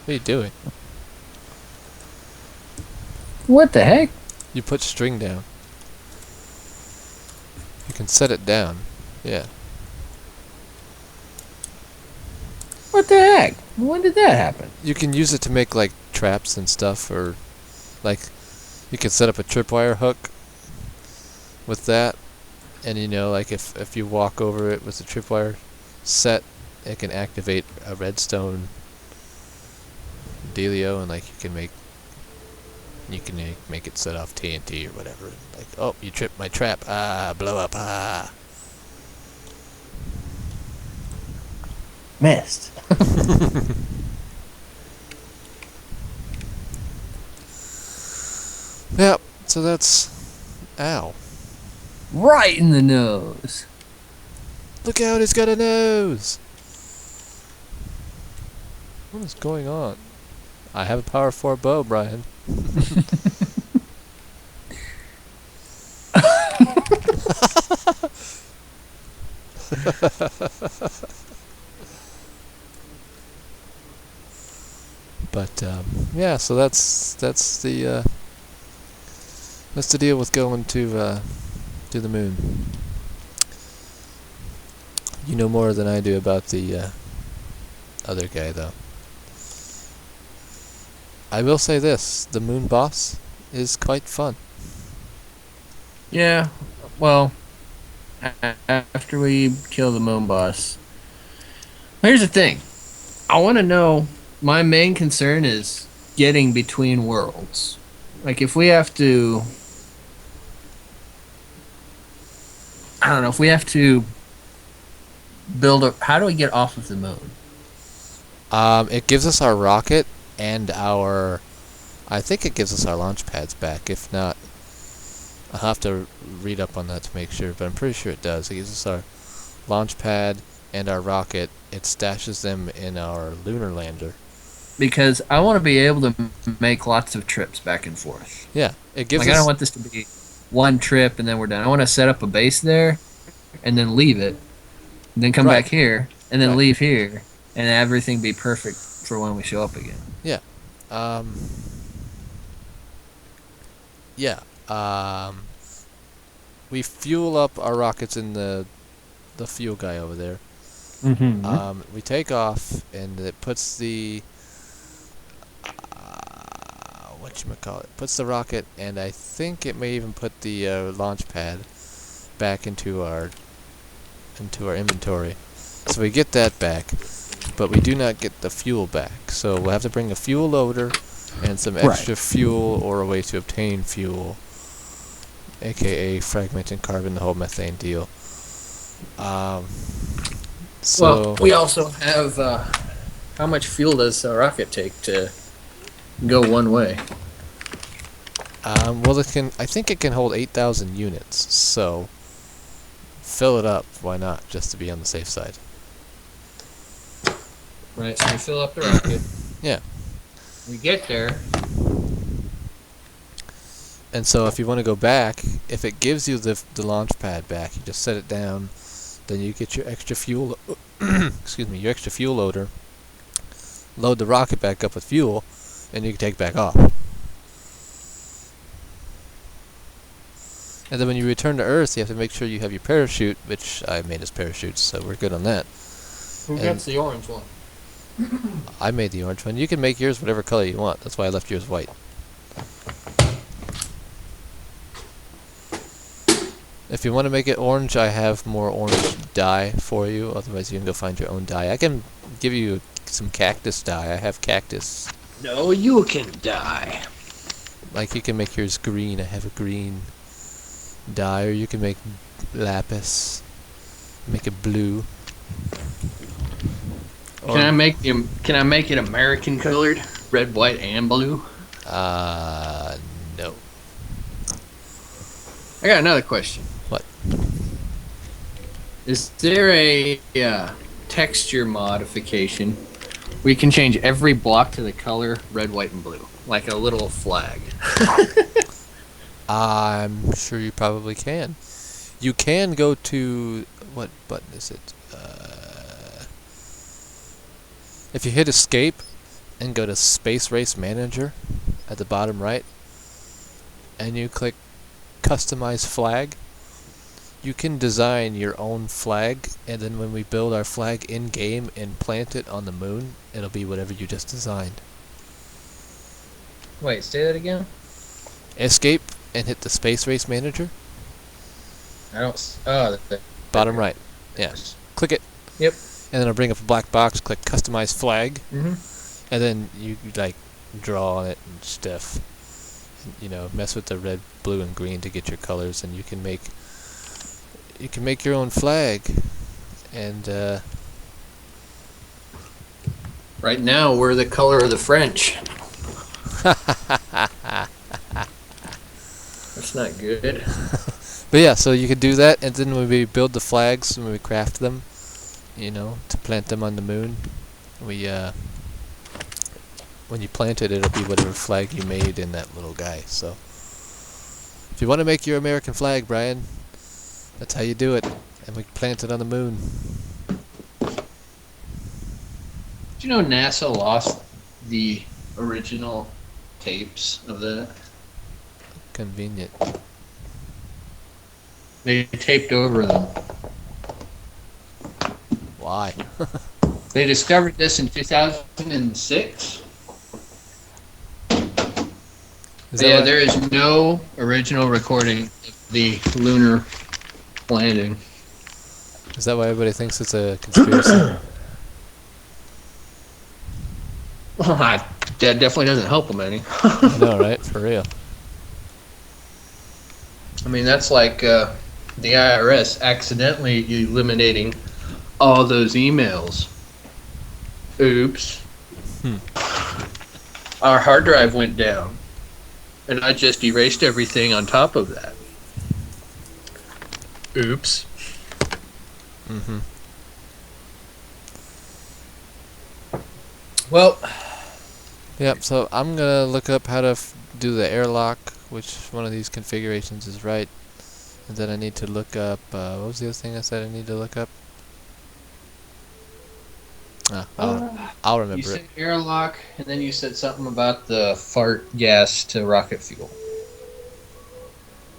What are you doing? What the heck? You put string down. You can set it down. Yeah. What the heck? When did that happen? You can use it to make like traps and stuff, or like you can set up a tripwire hook with that, and like if you walk over it with the tripwire set, it can activate a redstone dealio, and like you can make it set off TNT or whatever. Like, oh, you tripped my trap. Ah, blow up. Ah. Missed. Yep. So that's... Ow. Right in the nose. Look out, he's got a nose! What is going on? I have a power 4 bow, Brian. But yeah, so that's the deal with going to the moon. You know more than I do about the other guy, though. I will say this: the moon boss is quite fun. Yeah. Well, after we kill the moon boss. Here's the thing. I want to know. My main concern is getting between worlds. Like if we have to, I don't know, if we have to build a. How do we get off of the moon? It gives us our rocket and our. I think it gives us our launch pads back. If not, I'll have to read up on that to make sure, but I'm pretty sure it does. It gives us our launch pad and our rocket. It stashes them in our lunar lander. Because I want to be able to make lots of trips back and forth. Yeah, it gives Like us. I don't want this to be one trip and then we're done. I want to set up a base there, and then leave it, and then come Right. back here, and then Right. leave here, and everything be perfect for when we show up again. Yeah. Yeah. We fuel up our rockets in the fuel guy over there. Mm-hmm. We take off, and it puts the whatchamacallit, puts the rocket, and I think it may even put the launch pad back into our inventory. So we get that back, but we do not get the fuel back. So we'll have to bring a fuel loader and some extra fuel or a way to obtain fuel, aka fragmented carbon, the whole methane deal. So Well, we also have how much fuel does a rocket take to go one way? well, it can. I think it can hold 8,000 units. So fill it up. Why not? Just to be on the safe side. Right, so we fill up the rocket. Yeah. We get there. And so if you want to go back, if it gives you the launch pad back, you just set it down. Then you get your extra fuel. Excuse me, your extra fuel loader. Load the rocket back up with fuel, and you can take back off. And then when you return to Earth, you have to make sure you have your parachute, which I made as parachutes, so we're good on that. Who gets the orange one? I made the orange one. You can make yours whatever color you want. That's why I left yours white. If you want to make it orange, I have more orange dye for you. Otherwise, you can go find your own dye. I can give you some cactus dye. I have cactus. No, you can die. Like, you can make yours green. I have a green dye. Or you can make lapis. Make it blue. Can I make it American colored? Red, white, and blue? No. I got another question. What? Is there a texture modification where you can change every block to the color red, white, and blue? Like a little flag. I'm sure you probably can. You can go to... What button is it? If you hit escape and go to Space Race Manager at the bottom right, and you click Customize Flag, you can design your own flag, and then when we build our flag in-game and plant it on the moon, it'll be whatever you just designed. Wait, say that again? Escape and hit the Space Race Manager, I don't... Oh, bottom right. Yeah. Click it. Yep. And then it'll bring up a black box, click Customize Flag, Mm-hmm. and then you like draw on it and stuff. You know, mess with the red, blue, and green to get your colors, and you can make your own flag. And Right now, we're the color of the French. That's not good. but yeah, so you could do that, and then when we build the flags, when we craft them, you know, to plant them on the moon, we when you plant it, it'll be whatever flag you made in that little guy. So if you want to make your American flag, Brian, that's how you do it, and we plant it on the moon. Did you know NASA lost the original tapes of that? Convenient. They taped over them. Why? They discovered this in 2006. Is But that yeah, why? there is no original recording of the lunar landing. Is that why everybody thinks it's a conspiracy? That definitely doesn't help them any. I know, right? For real. I mean, that's like the IRS accidentally eliminating all those emails. Oops. Hmm. Our hard drive went down, and I just erased everything on top of that. Oops. Mm-hmm. Well, Yep. So I'm gonna look up how to do the airlock, which one of these configurations is right, and then I need to look up. What was the other thing I said I need to look up? Ah, I'll you remember it. said airlock, and then you said something about the fart gas to rocket fuel.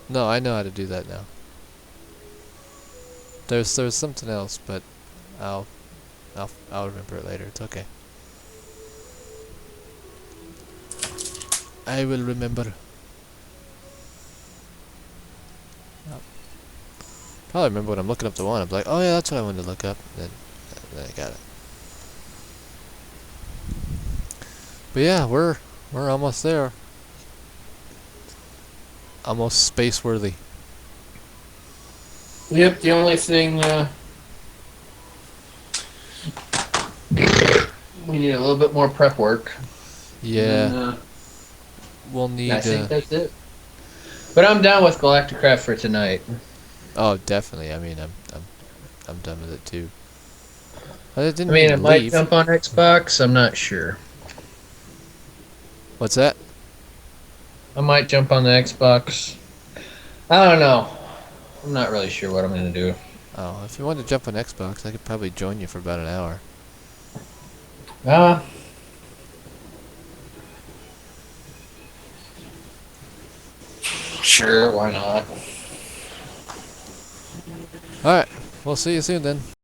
No, I know how to do that now. There's something else, but I'll I'll remember it later. It's okay. I will remember. I'll probably remember when I'm looking up the one. I'm like, oh yeah, that's what I wanted to look up. Then I got it. But yeah, we're almost there. Almost space worthy. Yep, the only thing we need a little bit more prep work. Yeah, And, we'll I need. think that's it. But I'm down with Galacticraft for tonight. Oh, definitely. I mean, I'm done with it too. I didn't I mean, mean it to might leave. jump on Xbox. I'm not sure. What's that? I might jump on the Xbox. I don't know. I'm not really sure what I'm gonna do. Oh, if you wanted to jump on Xbox, I could probably join you for about an hour. Ah, sure. Why not? All right, we'll see you soon then.